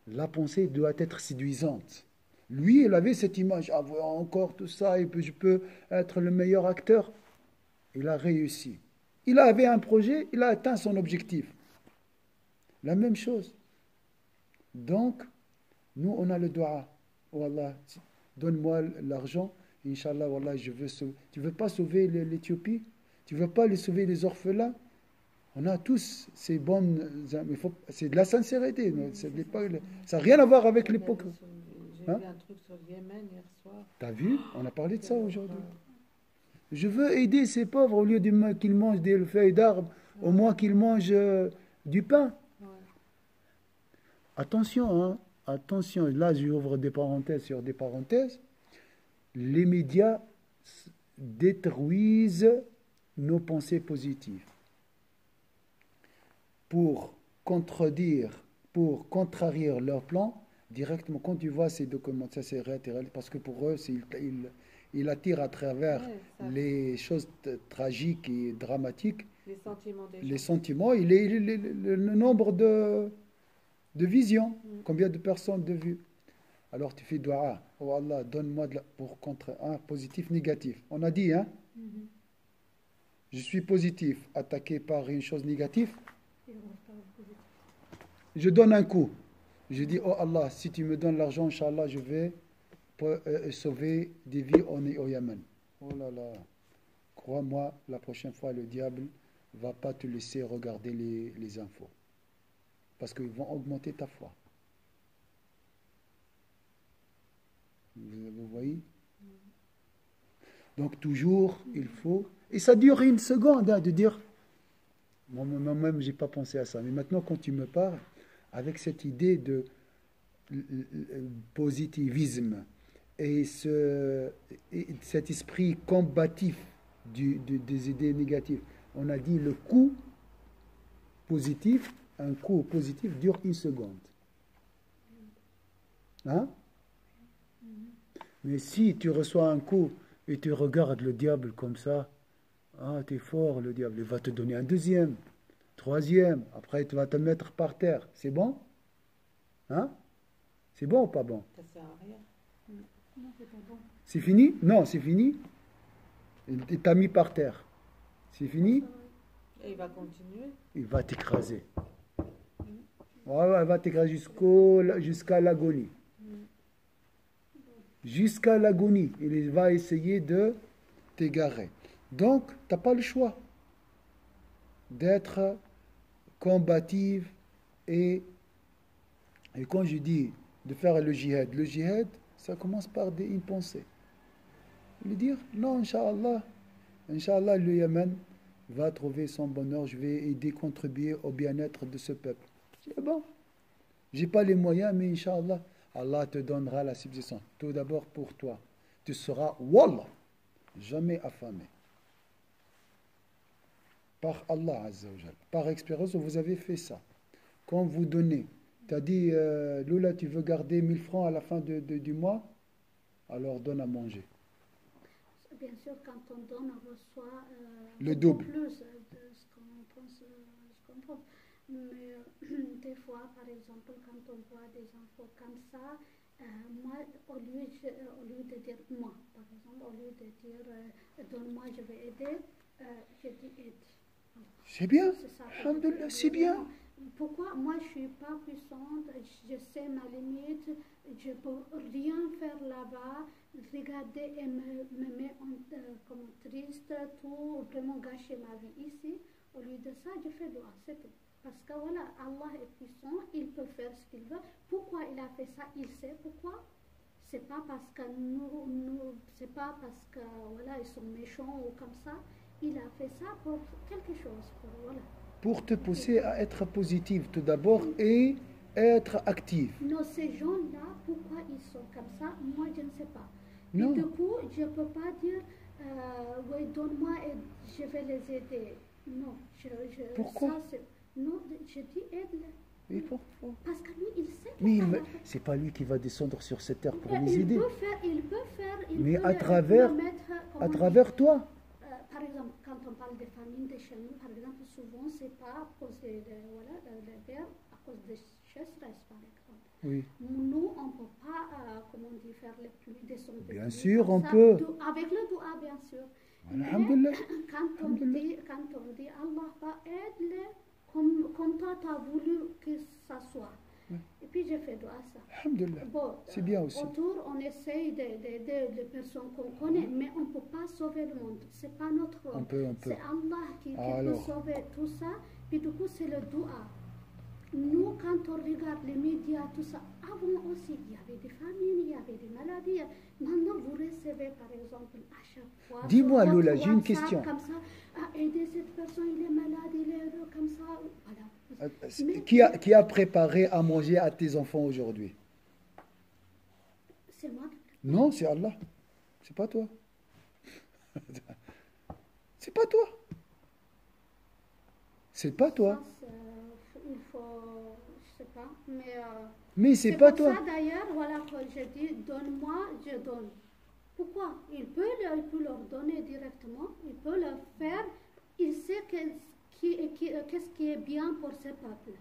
A: La pensée doit être séduisante. Lui, il avait cette image, avoir encore tout ça, et puis je peux être le meilleur acteur. Il a réussi. Il avait un projet, il a atteint son objectif. La même chose. Donc, nous, on a le dua. Oh Allah, donne-moi l'argent, Inch'Allah, Wallah, je veux sauver. Tu ne veux pas sauver l'Éthiopie? Tu ne veux pas sauver les orphelins? On a tous ces bonnes... C'est de la sincérité. Ça n'a rien à voir avec l'époque.
C: J'ai vu un truc sur le Yémen hier soir.
A: T'as vu? On a parlé de ça aujourd'hui. Je veux aider ces pauvres au lieu qu'ils mangent des feuilles d'arbres, au moins qu'ils mangent du pain.
C: Ouais.
A: Attention, hein? Attention. Là, j'ouvre des parenthèses sur des parenthèses. Les médias détruisent nos pensées positives. Pour contrarier leur plan, directement, quand tu vois ces documents, ça c'est réel, parce que pour eux, ils attirent à travers les choses tragiques et dramatiques, les sentiments et le nombre de visions, combien de personnes de vues. Alors tu fais dua, oh Allah, donne-moi pour contre un positif, négatif. On a dit, hein? Je suis positif, attaqué par une chose négative. Je donne un coup. Je dis, oh Allah, si tu me donnes l'argent, Inch'Allah, je vais sauver des vies au Yémen. Oh là là. Crois-moi, la prochaine fois, le diable ne va pas te laisser regarder les infos. Parce qu'ils vont augmenter ta foi. Vous voyez? Donc toujours, il faut... Et ça dure une seconde hein, de dire... Moi-même, je n'ai pas pensé à ça. Mais maintenant, quand tu me parles, avec cette idée de positivisme et cet esprit combatif des idées négatives, on a dit le coup positif, un coup positif dure une seconde. Hein? Mais si tu reçois un coup et tu regardes le diable comme ça, ah, t'es fort, le diable. Il va te donner un deuxième, troisième. Après, tu vas te mettre par terre. C'est bon? Hein? C'est bon ou pas bon?
C: Ça sert à rien.
D: Non, c'est pas bon.
A: C'est fini? Non, c'est fini. Il t'a mis par terre. C'est fini?
C: Et il va continuer.
A: Il va t'écraser. Ouais, il va t'écraser jusqu'à l'agonie. Jusqu'à l'agonie. Il va essayer de t'égarer. Donc, tu n'as pas le choix d'être combative et quand je dis de faire le djihad, ça commence par une pensée. Lui dire, non, Inch'Allah, le Yémen va trouver son bonheur, je vais aider, contribuer au bien-être de ce peuple. C'est bon. J'ai pas les moyens, mais Inch'Allah, Allah te donnera la subsistance. Tout d'abord pour toi. Tu seras, Wallah, jamais affamé. Par Allah Azza wa Jal. Par expérience, vous avez fait ça. Quand vous donnez, tu as dit, Loula, tu veux garder 1000 francs à la fin du mois? Alors donne à manger.
B: Bien sûr, quand on donne, on reçoit
A: Le
B: beaucoup
A: double.
B: plus de ce qu'on pense. Mais des fois, par exemple, quand on voit des infos comme ça, moi, au lieu de dire moi, par exemple, au lieu de dire donne-moi, je vais aider, je dis aide.
A: C'est bien.
B: C'est ça.
A: Alhamdulillah, c'est bien.
B: Pourquoi moi je suis pas puissante, je sais ma limite, je peux rien faire là-bas, regarder et me met comme triste, tout vraiment gâcher ma vie ici. Au lieu de ça, je fais dua, c'est tout. Parce que voilà, Allah est puissant, il peut faire ce qu'il veut. Pourquoi il a fait ça, il sait pourquoi. C'est pas parce que c'est pas parce que voilà, ils sont méchants ou comme ça. Il a fait ça pour quelque chose, voilà.
A: Pour te pousser à être positive tout d'abord et être active.
B: Non, ces gens-là, pourquoi ils sont comme ça, moi je ne sais pas.
A: Non.
B: Et du coup, je ne peux pas dire, oui, donne-moi et je vais les aider. Non,
A: Pourquoi?
B: Non, je dis aide-les.
A: Et pourquoi?
B: Parce que lui, il sait
A: Mais
B: qu'il
A: c'est pas lui qui va descendre sur cette terre pour les
B: il
A: aider.
B: il peut faire,
A: Mais
B: peut
A: à travers,
B: le mettre,
A: à travers toi.
B: Par exemple, quand on parle des famines de chez nous, par exemple, souvent, c'est pas à cause de la guerre, à cause de sécheresse, par exemple.
A: Oui.
B: Nous, on ne peut pas, comment on dit, faire les pluies, descendre des
A: Bien
B: pluies
A: sûr,
B: comme
A: on
B: ça,
A: peut.
B: avec le doua, bien sûr.
A: Alhamdulillah.
B: Mais quand on dit Allah va aider comme toi, tu as voulu que ça soit. Et puis, j'ai fait doua ça.
A: Alhamdulillah.
B: Bon,
A: C'est bien aussi.
B: Autour, on essaye d'aider les personnes qu'on connaît, mais on ne peut pas sauver le monde. Ce n'est pas notre rôle.
A: On peut.
B: C'est Allah qui peut
A: Alors.
B: sauver tout ça. Puis du coup, c'est le doua. Nous, quand on regarde les médias, tout ça, avant aussi, il y avait des famines, il y avait des maladies. Maintenant, vous recevez, par exemple, à chaque fois...
A: Dis-moi,
B: sur
A: Lola,
B: votre
A: j'ai une
B: WhatsApp,
A: question.
B: Comme ça, aider cette personne, il est malade, il est comme ça. Voilà. Mais-
A: Qui a préparé à manger à tes enfants aujourd'hui?
B: C'est moi.
A: Non, c'est Allah. C'est pas toi. C'est pas toi. C'est pas toi.
B: Ça, il faut, je sais pas, mais
A: Mais c'est pas
B: pour
A: toi.
B: ça d'ailleurs, voilà que je dis, donne-moi, je donne. Pourquoi? Il peut leur donner directement, il peut leur faire, il sait qu'est-ce qui est bien pour ce peuple.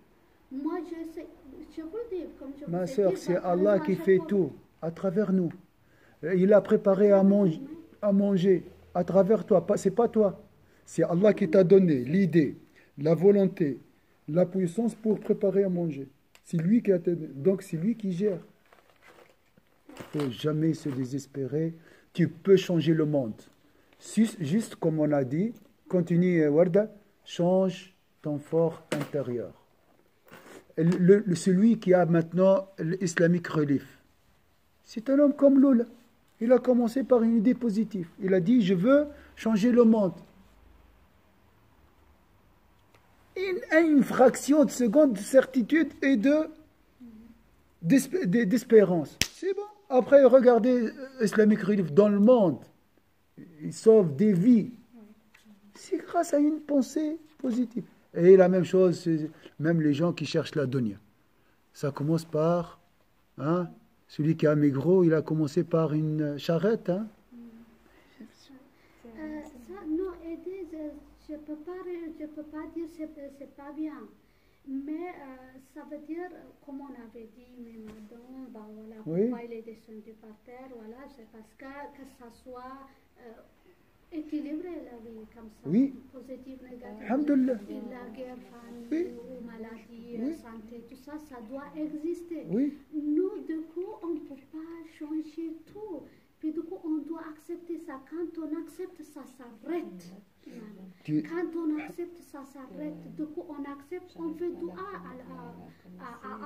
B: Moi, je vous le dis, comme je
A: Ma
B: vous ai
A: soeur,
B: dit,
A: c'est
B: par
A: Allah
B: exemple,
A: qui
B: à chaque
A: fait
B: fois-
A: tout à travers nous. Il a préparé à manger à travers toi. C'est pas toi. C'est Allah qui t'a donné l'idée, la volonté, la puissance pour préparer à manger. C'est lui qui a donné. Donc c'est lui qui gère. Il ne faut jamais se désespérer. Tu peux changer le monde. Juste comme on a dit, continue, Warda, change ton fort intérieur. Celui qui a maintenant l'Islamic Relief, c'est un homme comme Lola. Il a commencé par une idée positive. Il a dit, je veux changer le monde. Une fraction de seconde de certitude et d'espérance. C'est bon. Après, regardez Islamic Relief dans le monde. Il sauve des vies. C'est grâce à une pensée positive. Et la même chose, c'est même les gens qui cherchent la dunya. Ça commence par... Hein, celui qui a maigro, il a commencé par une charrette. Hein.
B: ça, non, aider, je peux pas dire c'est pas bien. Mais ça veut dire, comme on avait dit, même Adam, bah voilà,
A: Oui.
B: pourquoi il est descendu par terre, voilà, c'est parce que ça soit équilibré la vie comme ça,
A: Oui.
B: positif, négatif.
A: Alhamdulillah.
B: Et la guerre, famille,
A: Oui.
B: ou maladie,
A: Oui.
B: santé, tout ça, ça doit exister.
A: Oui,
B: Nous, du coup, on ne peut pas changer tout. Puis du coup, on doit accepter ça. Quand on accepte, ça s'arrête.
A: tu,
B: Quand on accepte, ça s'arrête. Du coup, on accepte, on fait dua à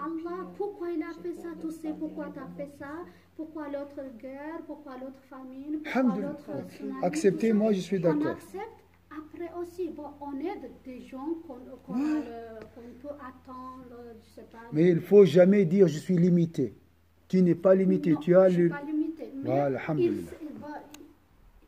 B: Allah. Pourquoi il a fait ça? Tu sais pourquoi tu as fait ça? Pourquoi l'autre guerre? Pourquoi l'autre famine? Pourquoi
A: Alhamdulillah.
B: l'autre tsunami?
A: Accepter,
B: tout ça.
A: moi je suis
B: On
A: d'accord.
B: accepte. Après aussi, bon, on aide des gens qu'on peut attendre, je sais pas.
A: Mais il ne faut jamais dire je suis limité. Tu n'es pas limité,
B: Non,
A: tu as
B: je suis
A: le...
B: pas limitée. Mais
A: Voilà, alhamdulillah.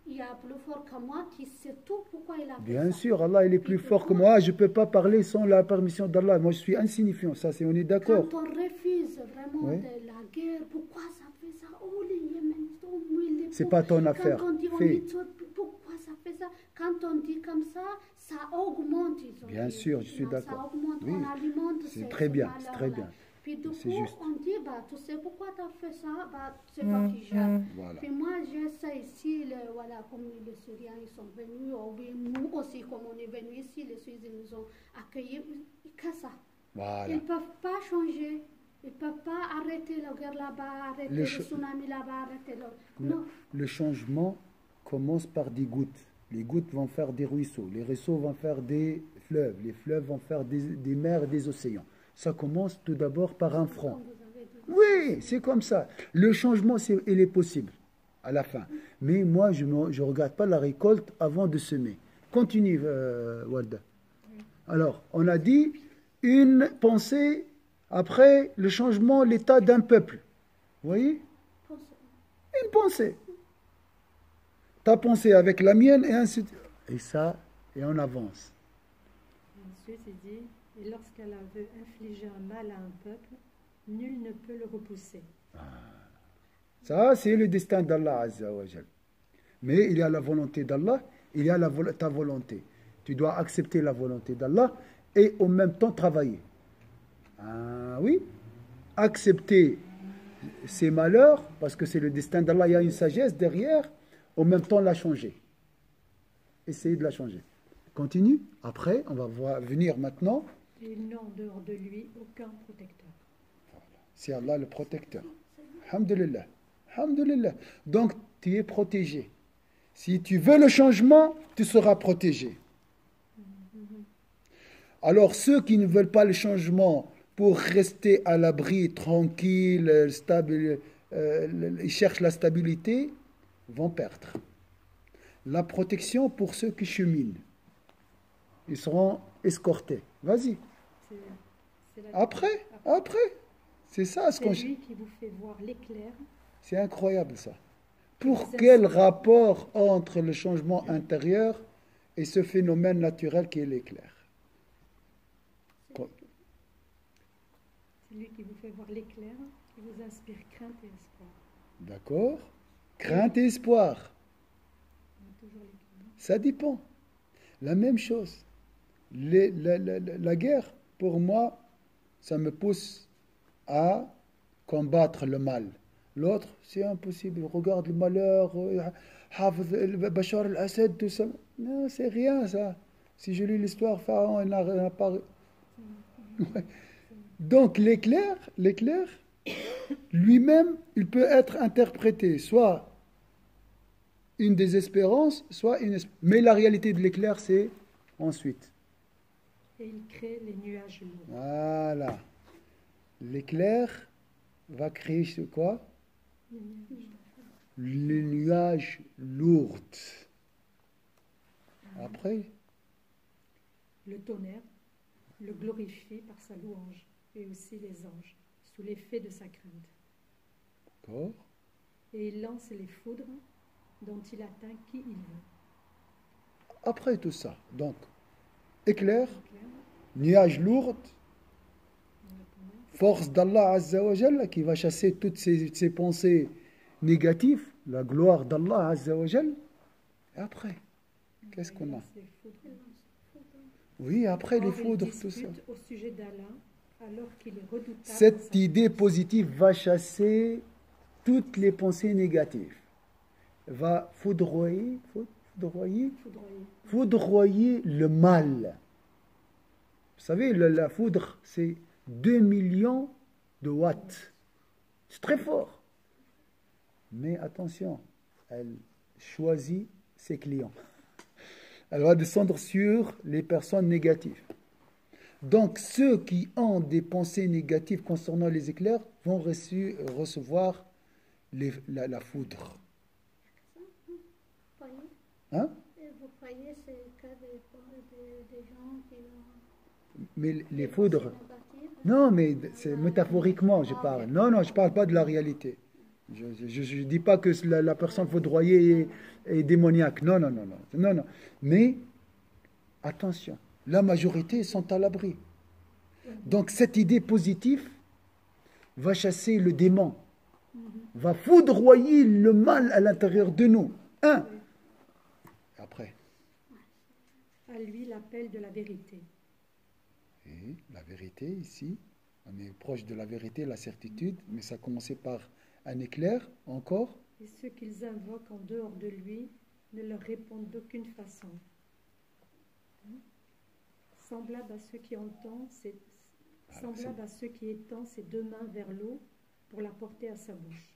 B: il y a plus fort que moi qui sait tout pourquoi il a fait
A: Bien
B: ça.
A: sûr, Allah il est plus fort que moi. Je ne peux pas parler sans la permission d'Allah. Moi je suis insignifiant, ça c'est on est d'accord.
B: Quand on refuse vraiment
A: Oui.
B: de la guerre, pourquoi ça fait ça? Oh, les Yémen, oh, les
A: C'est
B: pauvres.
A: pas ton
B: Quand
A: affaire.
B: on dit, on
A: Fais.
B: dit, pourquoi ça fait ça? Quand on dit comme ça augmente. Ils ont
A: Bien
B: dit.
A: sûr, je suis
B: Non,
A: d'accord.
B: Ça augmente,
A: Oui.
B: on alimente
A: C'est très bien, c'est très
B: malheurs-là.
A: bien.
B: Puis du
A: C'est
B: coup,
A: juste.
B: on dit, bah, tu sais pourquoi tu as fait ça? Bah, c'est pas qui gère.
A: Voilà.
B: Puis moi, j'essaie ici, voilà, comme les Syriens, ils sont venus, ou bien nous aussi, comme on est venus ici, les Suisses, ils nous ont accueillis, que ça.
A: Voilà.
B: Ils ne peuvent pas changer. Ils ne peuvent pas arrêter la guerre là-bas, arrêter
A: Le
B: le
A: ch-
B: tsunami là-bas, arrêter le... Non.
A: Le changement commence par des gouttes. Les gouttes vont faire des ruisseaux. Les ruisseaux vont faire des fleuves. Les fleuves vont faire des mers et des océans. Ça commence tout d'abord par un front.
B: Comme vous avez dit.
A: Oui, c'est comme ça. Le changement, il est possible à la fin. Mais moi, je ne regarde pas la récolte avant de semer. Continue, Walda. Alors, on a dit une pensée après le changement, l'état d'un peuple. Vous voyez? Une pensée. Ta pensée avec la mienne et ainsi de suite. Et ça, et on avance.
D: Ensuite, il dit, et lorsqu'elle veut infliger un mal à un peuple, nul ne peut le repousser.
A: Ça, c'est le destin d'Allah Azza wa Jal. Mais il y a la volonté d'Allah, il y a ta volonté. Tu dois accepter la volonté d'Allah et en même temps travailler. Ah oui, accepter ses malheurs, parce que c'est le destin d'Allah, il y a une sagesse derrière, en même temps la changer. Essayer de la changer. Continue. Après, on va venir maintenant.
D: Et il n'a en dehors de lui aucun protecteur.
A: C'est Allah le protecteur. Alhamdulillah. Alhamdulillah. Donc, tu es protégé. Si tu veux le changement, tu seras protégé. Alors, ceux qui ne veulent pas le changement pour rester à l'abri, tranquille, stable, ils cherchent la stabilité, vont perdre. La protection pour ceux qui cheminent. Ils seront escortés. Vas-y.
D: C'est
A: Après. C'est ça ce
D: C'est
A: qu'on...
D: lui qui vous fait voir l'éclair.
A: C'est incroyable ça. Pour quel rapport entre le changement intérieur et ce phénomène naturel qui est l'éclair?
D: C'est lui qui vous fait voir l'éclair, qui vous inspire crainte et espoir.
A: D'accord? Crainte et espoir.
D: On a toujours l'éclair.
A: Ça dépend. La même chose. La guerre, pour moi, ça me pousse à combattre le mal. L'autre, c'est impossible. Regarde le malheur, Bachar al-Assad, tout ça. Non, c'est rien ça. Si je lis l'histoire, Pharaon, il n'a pas... Ouais. Donc l'éclair, lui-même, il peut être interprété soit une désespérance, soit une... Mais la réalité de l'éclair, c'est ensuite.
D: Et il crée les nuages lourds.
A: Voilà. L'éclair va créer ce quoi? Les nuages lourds. Après,
D: Le tonnerre le glorifie par sa louange, et aussi les anges, sous l'effet de sa crainte.
A: d'accord.
D: Et il lance les foudres dont il atteint qui il veut.
A: Après tout ça, donc, éclair,
D: Clair,
A: nuages lourds,
D: le tonnerre.
A: force d'Allah Azza wa Jalla qui va chasser toutes ces pensées négatives, la gloire d'Allah Azza wa Jalla. Et après, qu'est-ce qu'on a?
D: Il lance les foudres.
A: Oui, après les
D: Or, il
A: foudres, tout ça.
D: dispute au sujet d'Allah, alors qu'il est redoutable dans
A: Cette
D: sa
A: idée
D: puissance.
A: positive va chasser toutes les pensées négatives. Va foudroyer,
D: Foudroyé.
A: foudroyer le mal. Vous savez, la foudre, c'est 2 millions de watts. C'est très fort. Mais attention, elle choisit ses clients. Elle va descendre sur les personnes négatives. Donc, ceux qui ont des pensées négatives concernant les éclairs vont recevoir la foudre.
B: Voyez,
A: Hein?
B: vous croyez que c'est que des gens qui ont
A: Mais
B: des
A: les
B: pensées
A: foudres.
B: négatives?
A: Non, mais c'est métaphoriquement, je parle. Non, non, je ne parle pas de la réalité. Je ne dis pas que la personne foudroyée est démoniaque. Non, non, non, non, non, non. Mais attention, la majorité sont à l'abri. Donc cette idée positive va chasser le démon, va foudroyer le mal à l'intérieur de nous. Un. Après,
D: À lui l'appel de la vérité.
A: et la vérité ici, on est proche de la vérité, la certitude, mais ça a commencé par un éclair encore.
D: Et ceux qu'ils invoquent en dehors de lui ne leur répondent d'aucune façon. Semblable à ceux qui entendent, semblable à ceux qui étendent ses deux mains vers l'eau pour la porter à sa bouche,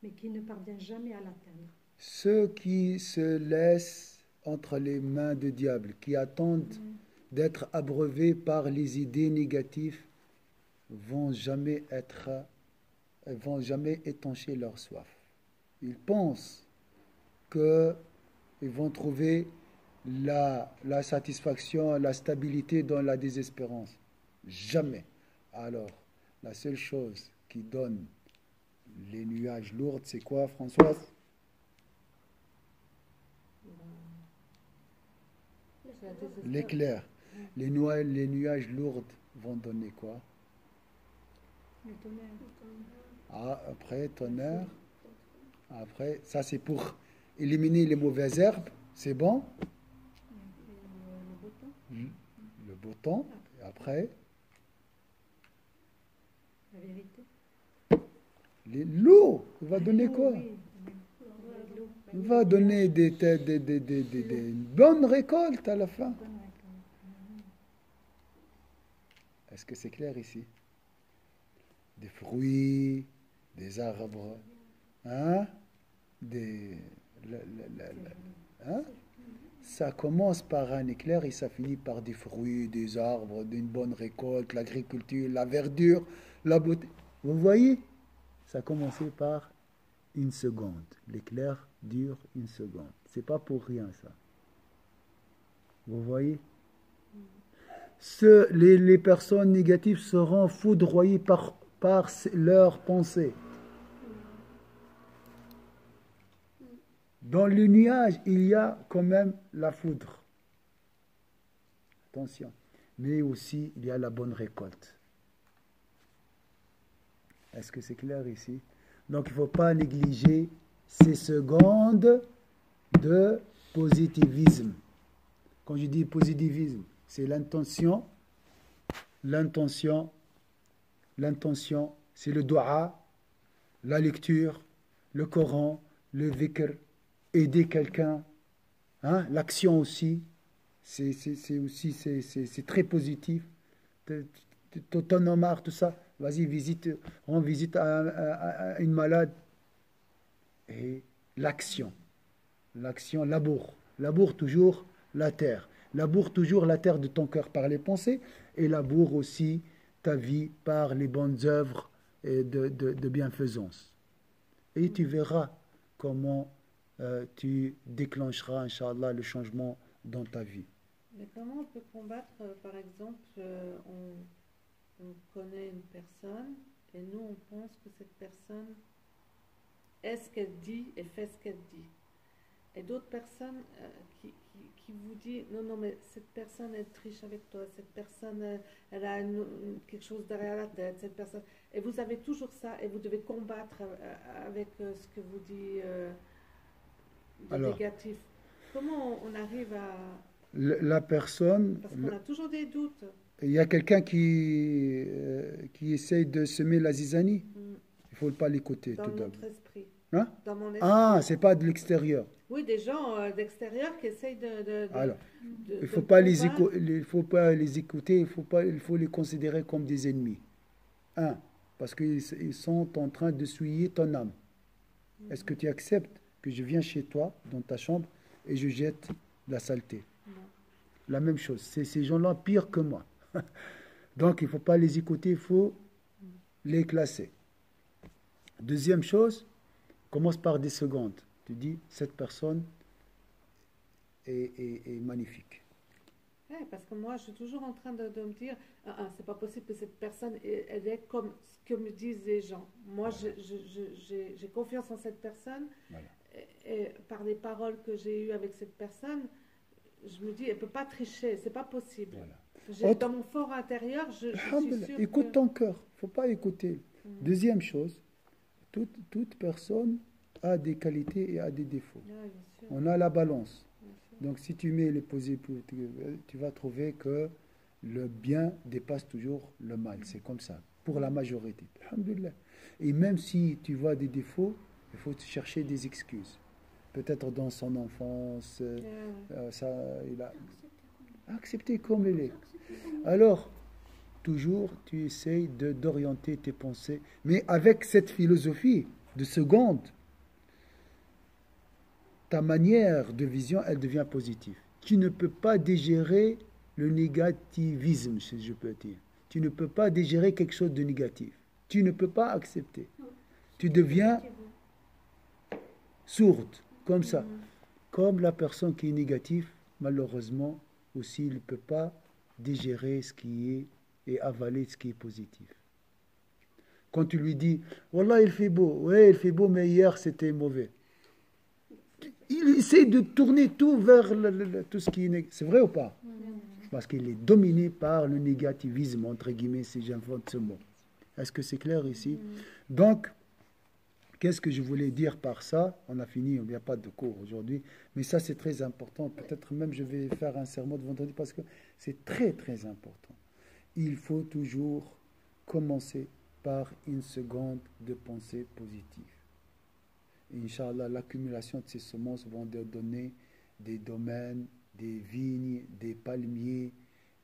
D: mais qui ne parvient jamais à l'atteindre.
A: Ceux qui se laissent entre les mains du diable, qui attendent d'être abreuvés par les idées négatives, vont jamais étancher leur soif. Ils pensent qu'ils vont trouver la satisfaction, la stabilité dans la désespérance. Jamais. Alors, la seule chose qui donne les nuages lourds, c'est quoi, Françoise? L'éclair. Les nuages lourds vont donner quoi?
D: Le tonnerre.
A: Ah, après, tonnerre. Après, ça c'est pour éliminer les mauvaises herbes. C'est bon?
D: Le beau temps,
A: Le beau temps. Et après,
D: la vérité.
A: l'eau. Il va donner quoi?
D: Oui, l'eau.
A: Il va donner des bonnes récoltes à la fin.
D: Bonne réponse.
A: Est-ce que c'est clair ici? Des fruits, des arbres, hein? Hein? Ça commence par un éclair et ça finit par des fruits, des arbres, d'une bonne récolte, l'agriculture, la verdure, la beauté. Vous voyez? Ça a commencé par une seconde. L'éclair dure une seconde. C'est pas pour rien ça. Vous voyez? Les personnes négatives seront foudroyées par leurs pensées. Dans le nuage, il y a quand même la foudre. Attention. Mais aussi, il y a la bonne récolte. Est-ce que c'est clair ici? Donc, il ne faut pas négliger ces secondes de positivisme. Quand je dis positivisme, c'est l'intention. L'intention, c'est le dua, la lecture, le Coran, le dhikr, aider quelqu'un, hein, l'action aussi, c'est très positif. T'en as marre, tout ça, vas-y, rends visite à une malade. Et l'action, laboure toujours la terre. Laboure toujours la terre de ton cœur par les pensées et laboure aussi ta vie par les bonnes œuvres de bienfaisance. Et tu verras comment tu déclencheras, Inch'Allah, le changement dans ta vie.
C: Mais comment on peut combattre, par exemple, on connaît une personne et nous on pense que cette personne est ce qu'elle dit et fait ce qu'elle dit. Et d'autres personnes qui vous disent non, mais cette personne elle triche avec toi, cette personne elle a quelque chose derrière la tête, cette personne. Et vous avez toujours ça et vous devez combattre avec ce que vous dit de
A: Alors,
C: négatif. Comment on arrive à.
A: La personne,
C: Parce qu'on a toujours des doutes.
A: il y a quelqu'un qui essaye de semer la zizanie.
C: Mm.
A: Il ne faut pas l'écouter
C: Dans
A: tout d'abord.
C: notre esprit.
A: Hein?
C: Dans mon esprit.
A: Ah, c'est pas de l'extérieur.
C: Oui, des gens d'extérieur qui essayent
A: Alors,
C: de
A: il ne faut pas les
C: combattre.
A: il faut pas les écouter, il faut les considérer comme des ennemis. Un, parce qu'ils sont en train de souiller ton âme. Est-ce que tu acceptes que je viens chez toi, dans ta chambre, et je jette la saleté?
C: Non.
A: La même chose. C'est ces gens-là pires que moi. Donc, il ne faut pas les écouter, il faut les classer. Deuxième chose, commence par des secondes. Tu dis, cette personne est magnifique.
C: Ouais, parce que moi, je suis toujours en train de me dire, c'est pas possible que cette personne, elle est comme ce que me disent les gens. Moi, j'ai confiance en cette personne,
A: Voilà.
C: et par les paroles que j'ai eues avec cette personne, je me dis, elle peut pas tricher, c'est pas possible.
A: Voilà.
C: Dans mon fort intérieur, je suis
A: Alhamdulillah,
C: sûre
A: écoute
C: que...
A: ton cœur, il ne faut pas écouter. Deuxième chose, toute personne a des qualités et a des défauts.
C: Ouais, bien sûr,
A: On a la balance.
C: bien sûr.
A: Donc si tu mets les posés, tu vas trouver que le bien dépasse toujours le mal. C'est comme ça, pour la majorité. Alhamdulillah. Et même si tu vois des défauts, il faut chercher des excuses. Peut-être dans son enfance, ça, il a accepté comme il est. Alors, toujours, tu essayes d'orienter tes pensées, mais avec cette philosophie de seconde, ta manière de vision, elle devient positive. Tu ne peux pas digérer le négativisme, si je peux dire. Tu ne peux pas digérer quelque chose de négatif. Tu ne peux pas accepter. Tu deviens sourde, comme ça. Comme la personne qui est négative, malheureusement, aussi, il ne peut pas digérer ce qui est et avaler ce qui est positif. Quand tu lui dis, Wallah, il fait beau. Oui, il fait beau, mais hier, c'était mauvais. Il essaie de tourner tout vers tout ce qui est négatif. C'est vrai ou pas? Parce qu'il est dominé par le négativisme, entre guillemets, si j'invente ce mot. Est-ce que c'est clair ici? Donc, qu'est-ce que je voulais dire par ça? On a fini, il n'y a pas de cours aujourd'hui, mais ça c'est très important. Peut-être même je vais faire un sermon de vendredi parce que c'est très très important. Il faut toujours commencer par une seconde de pensée positive. Inch'Allah, l'accumulation de ces semences vont donner des domaines, des vignes, des palmiers.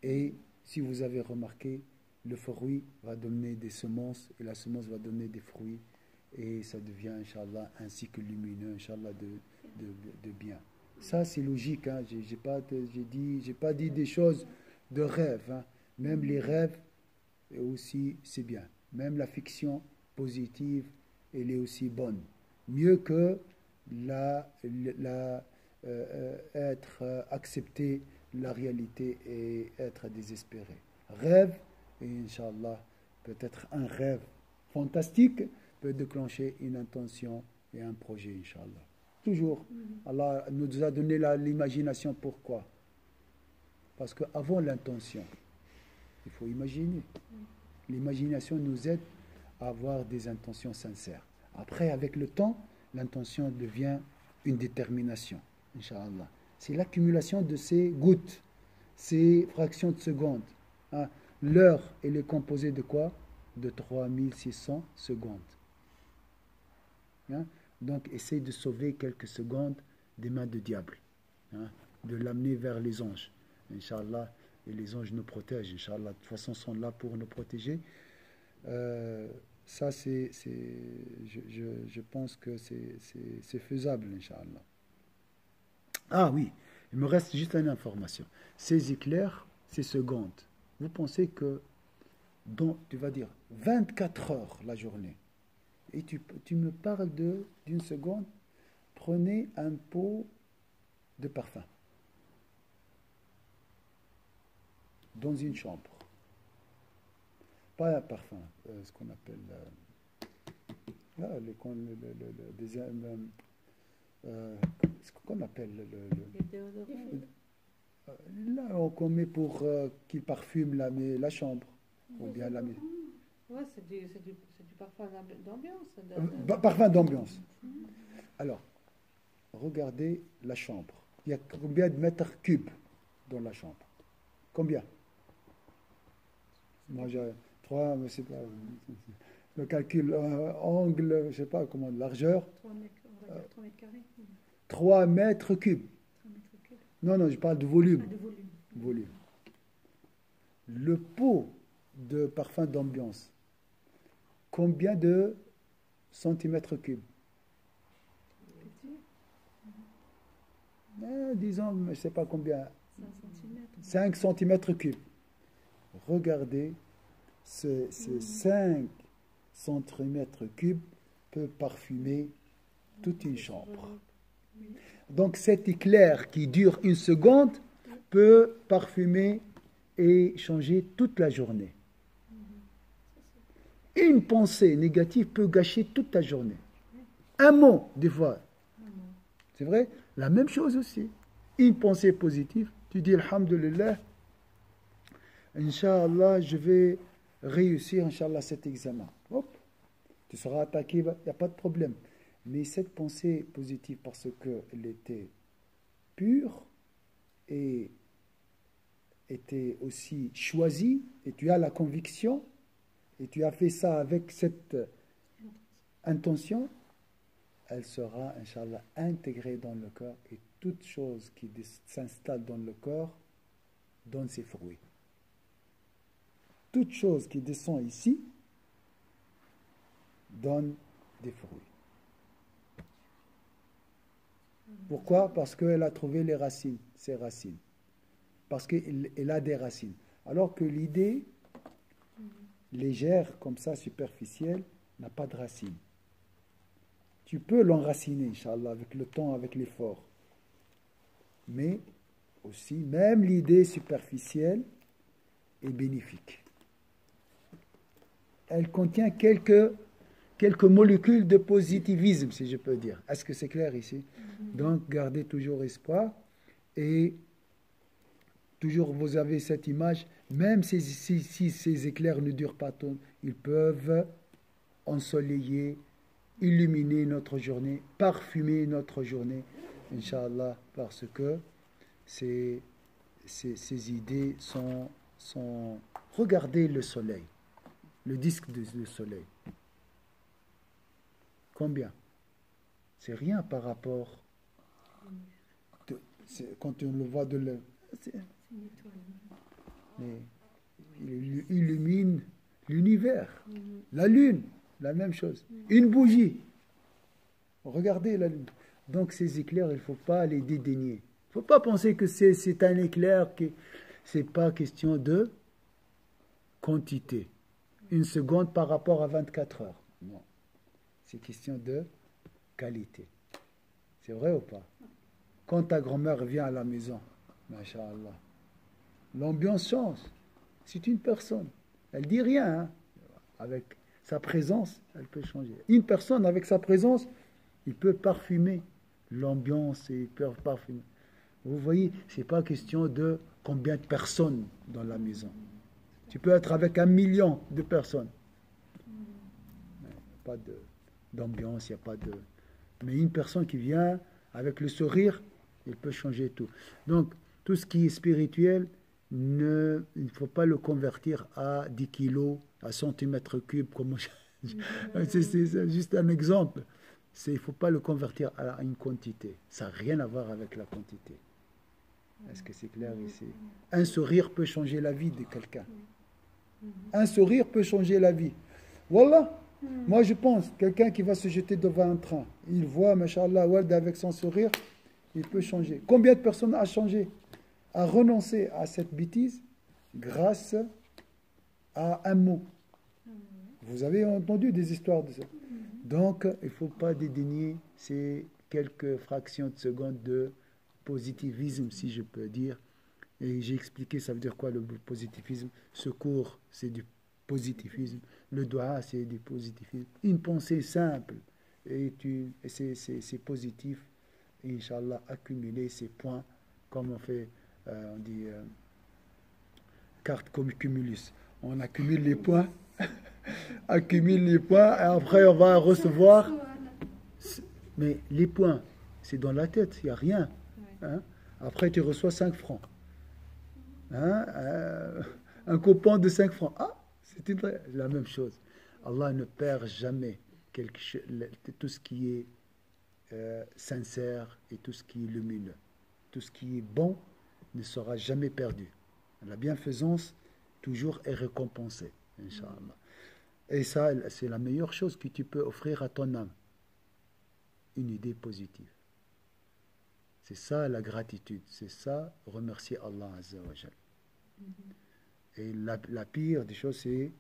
A: Et si vous avez remarqué, le fruit va donner des semences et la semence va donner des fruits. Et ça devient, Inch'Allah, un cycle lumineux, Inch'Allah, de bien. Ça, c'est logique. Hein. J'ai pas dit des choses de rêve. Hein. Même les rêves, aussi, c'est bien. Même la fiction positive, elle est aussi bonne. Mieux que accepter la réalité et être désespéré. Rêve, et Inch'Allah, peut-être un rêve fantastique peut déclencher une intention et un projet, Inch'Allah. Toujours. Allah nous a donné l'imagination. Pourquoi? Parce qu'avant l'intention, il faut imaginer. L'imagination nous aide à avoir des intentions sincères. Après, avec le temps, l'intention devient une détermination, Inch'Allah. C'est l'accumulation de ces gouttes, ces fractions de secondes. Hein. L'heure, elle est composée de quoi? De 3600 secondes. Hein? Donc, essaye de sauver quelques secondes des mains du diable, hein? De l'amener vers les anges, Inch'Allah. Et les anges nous protègent, Inch'Allah. De toute façon, ils sont là pour nous protéger. Ça, je pense que c'est faisable, Inch'Allah. Ah oui, il me reste juste une information. Ces éclairs, ces secondes, vous pensez que, tu vas dire, 24 heures la journée, et tu me parles d'une seconde, prenez un pot de parfum dans une chambre. Pas un parfum, ce qu'on appelle ce qu'on appelle là qu'on met pour qu'il parfume la chambre ou bien la maison.
C: Ouais, c'est du parfum d'ambiance.
A: Parfum d'ambiance. Alors, regardez la chambre. Il y a combien de mètres cubes dans la chambre. Combien? Moi, j'ai 3, mais c'est pas... Le calcul, angle, je ne sais pas comment, largeur.
D: 3 mètres, on va dire 3 mètres carrés.
A: 3 mètres cubes.
D: 3 mètres cubes.
A: Non, je parle de volume.
D: Ah, de volume.
A: Volume. Le pot de parfum d'ambiance, combien de centimètres cubes? Disons, je ne sais pas combien.
D: 5 cm.
A: 5 centimètres cubes. Regardez, ces 5 centimètres cubes peut parfumer toute une chambre. Donc cet éclair qui dure 1 seconde peut parfumer et changer toute la journée. Une pensée négative peut gâcher toute ta journée. Un mot, des fois. C'est vrai? La même chose aussi. Une pensée positive, tu dis Alhamdulillah, Inch'Allah, je vais réussir, Inch'Allah, cet examen. Hop, tu seras attaqué, il n'y a pas de problème. Mais cette pensée positive, parce qu'elle était pure et était aussi choisie, et tu as la conviction, et tu as fait ça avec cette intention, elle sera, Inch'Allah, intégrée dans le corps, et toute chose qui s'installe dans le corps donne ses fruits. Toute chose qui descend ici donne des fruits. Pourquoi? Parce qu'elle a trouvé les racines, ses racines. Parce qu'elle a des racines. Alors que l'idée légère, comme ça, superficielle, n'a pas de racines. Tu peux l'enraciner, Inch'Allah, avec le temps, avec l'effort. Mais aussi, même l'idée superficielle est bénéfique. Elle contient quelques molécules de positivisme, si je peux dire. Est-ce que c'est clair ici? Donc, gardez toujours espoir et toujours vous avez cette image, même si ces éclairs ne durent pas tant, ils peuvent ensoleiller, illuminer notre journée, parfumer notre journée, Inch'Allah, parce que ces idées sont... Regardez le soleil, le disque du soleil. Combien? C'est rien par rapport... quand on le voit de l'œil. Mais il illumine l'univers. La lune, la même chose. Une bougie. Regardez la lune. Donc ces éclairs, il ne faut pas les dédaigner. Il ne faut pas penser que c'est un éclair qui... Ce n'est pas question de quantité. 1 seconde par rapport à 24 heures. Non. C'est question de qualité. C'est vrai ou pas? Quand ta grand-mère vient à la maison, Masha'Allah, l'ambiance change. C'est une personne. Elle ne dit rien. Hein. Avec sa présence, elle peut changer. Une personne, avec sa présence, il peut parfumer l'ambiance et il peut parfumer. Vous voyez, ce n'est pas question de combien de personnes dans la maison. Tu peux être avec 1 million de personnes. Pas d'ambiance, il n'y a pas de... Mais une personne qui vient avec le sourire, il peut changer tout. Donc, tout ce qui est spirituel, il ne faut pas le convertir à 10 kilos, à centimètres cubes. C'est juste un exemple. Il ne faut pas le convertir à une quantité. Ça n'a rien à voir avec la quantité. Est-ce que c'est clair ici? Un sourire peut changer la vie de quelqu'un. Un sourire peut changer la vie. Voilà. Moi, je pense, quelqu'un qui va se jeter devant un train, il voit, Masha'Allah, Walda avec son sourire, il peut changer. Combien de personnes a changé, a renoncé à cette bêtise grâce à un mot? Vous avez entendu des histoires de ça. Donc, il ne faut pas dédaigner ces quelques fractions de secondes de positivisme, si je peux dire. Et j'ai expliqué, ça veut dire quoi le positivisme? Secours, c'est du positivisme. Le doigt, c'est du positivisme. Une pensée simple, et c'est positif. Et Inch'Allah, accumuler ces points, comme on fait, on dit, carte comme cumulus. On accumule les points, accumule les points, et après on va recevoir. Mais les points, c'est dans la tête, il n'y a rien. Hein? Après, tu reçois 5 francs. Hein, un coupon de 5 francs. Ah, c'est la même chose. Allah ne perd jamais tout ce qui est sincère et tout ce qui est lumineux. Tout ce qui est bon ne sera jamais perdu. La bienfaisance, toujours est récompensée, Inch'Allah. Et ça, c'est la meilleure chose que tu peux offrir à ton âme. Une idée positive. C'est ça la gratitude. C'est ça remercier Allah Azza wa Jal. Et la pire des choses, c'est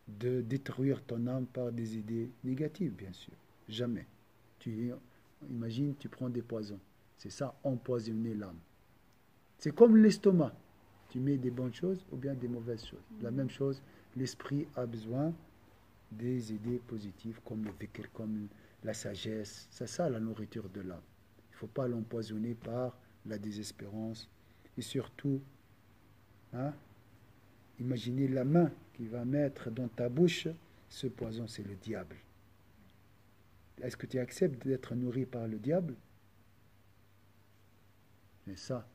A: de détruire ton âme par des idées négatives, bien sûr. Jamais. Imagine, tu prends des poisons. C'est ça, empoisonner l'âme. C'est comme l'estomac. Tu mets des bonnes choses ou bien des mauvaises choses. La même chose, l'esprit a besoin des idées positives comme le dhikr, comme la sagesse. C'est ça la nourriture de l'âme. Il ne faut pas l'empoisonner par la désespérance. Et surtout, hein, imaginez la main qui va mettre dans ta bouche ce poison, c'est le diable. Est-ce que tu acceptes d'être nourri par le diable? Mais ça,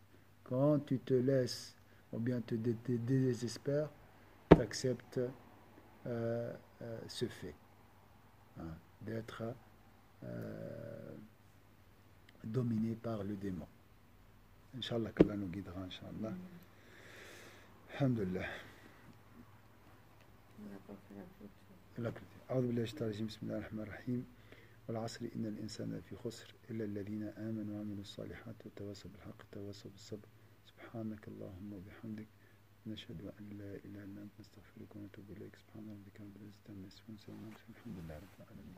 A: quand tu te laisses ou bien te désespères, tu acceptes ce fait, hein, d'être dominé par le démon. Inch'Allah, qu'Allah nous guidera, Inch'Allah. Alhamdulillah. أعوذ بالله من الشيطان الرجيم بسم الله الرحمن الرحيم والعصر إن الإنسان لفي خسر إلا الذين آمنوا وعملوا الصالحات وتواصوا بالحق وتواصوا بالصبر سبحانك اللهم وبحمدك نشهد أن لا إله إلا أنت نستغفرك ونتوب إليك سبحان ربك رب العزة عما يصفون وسلام على المرسلين الحمد لله رب العالمين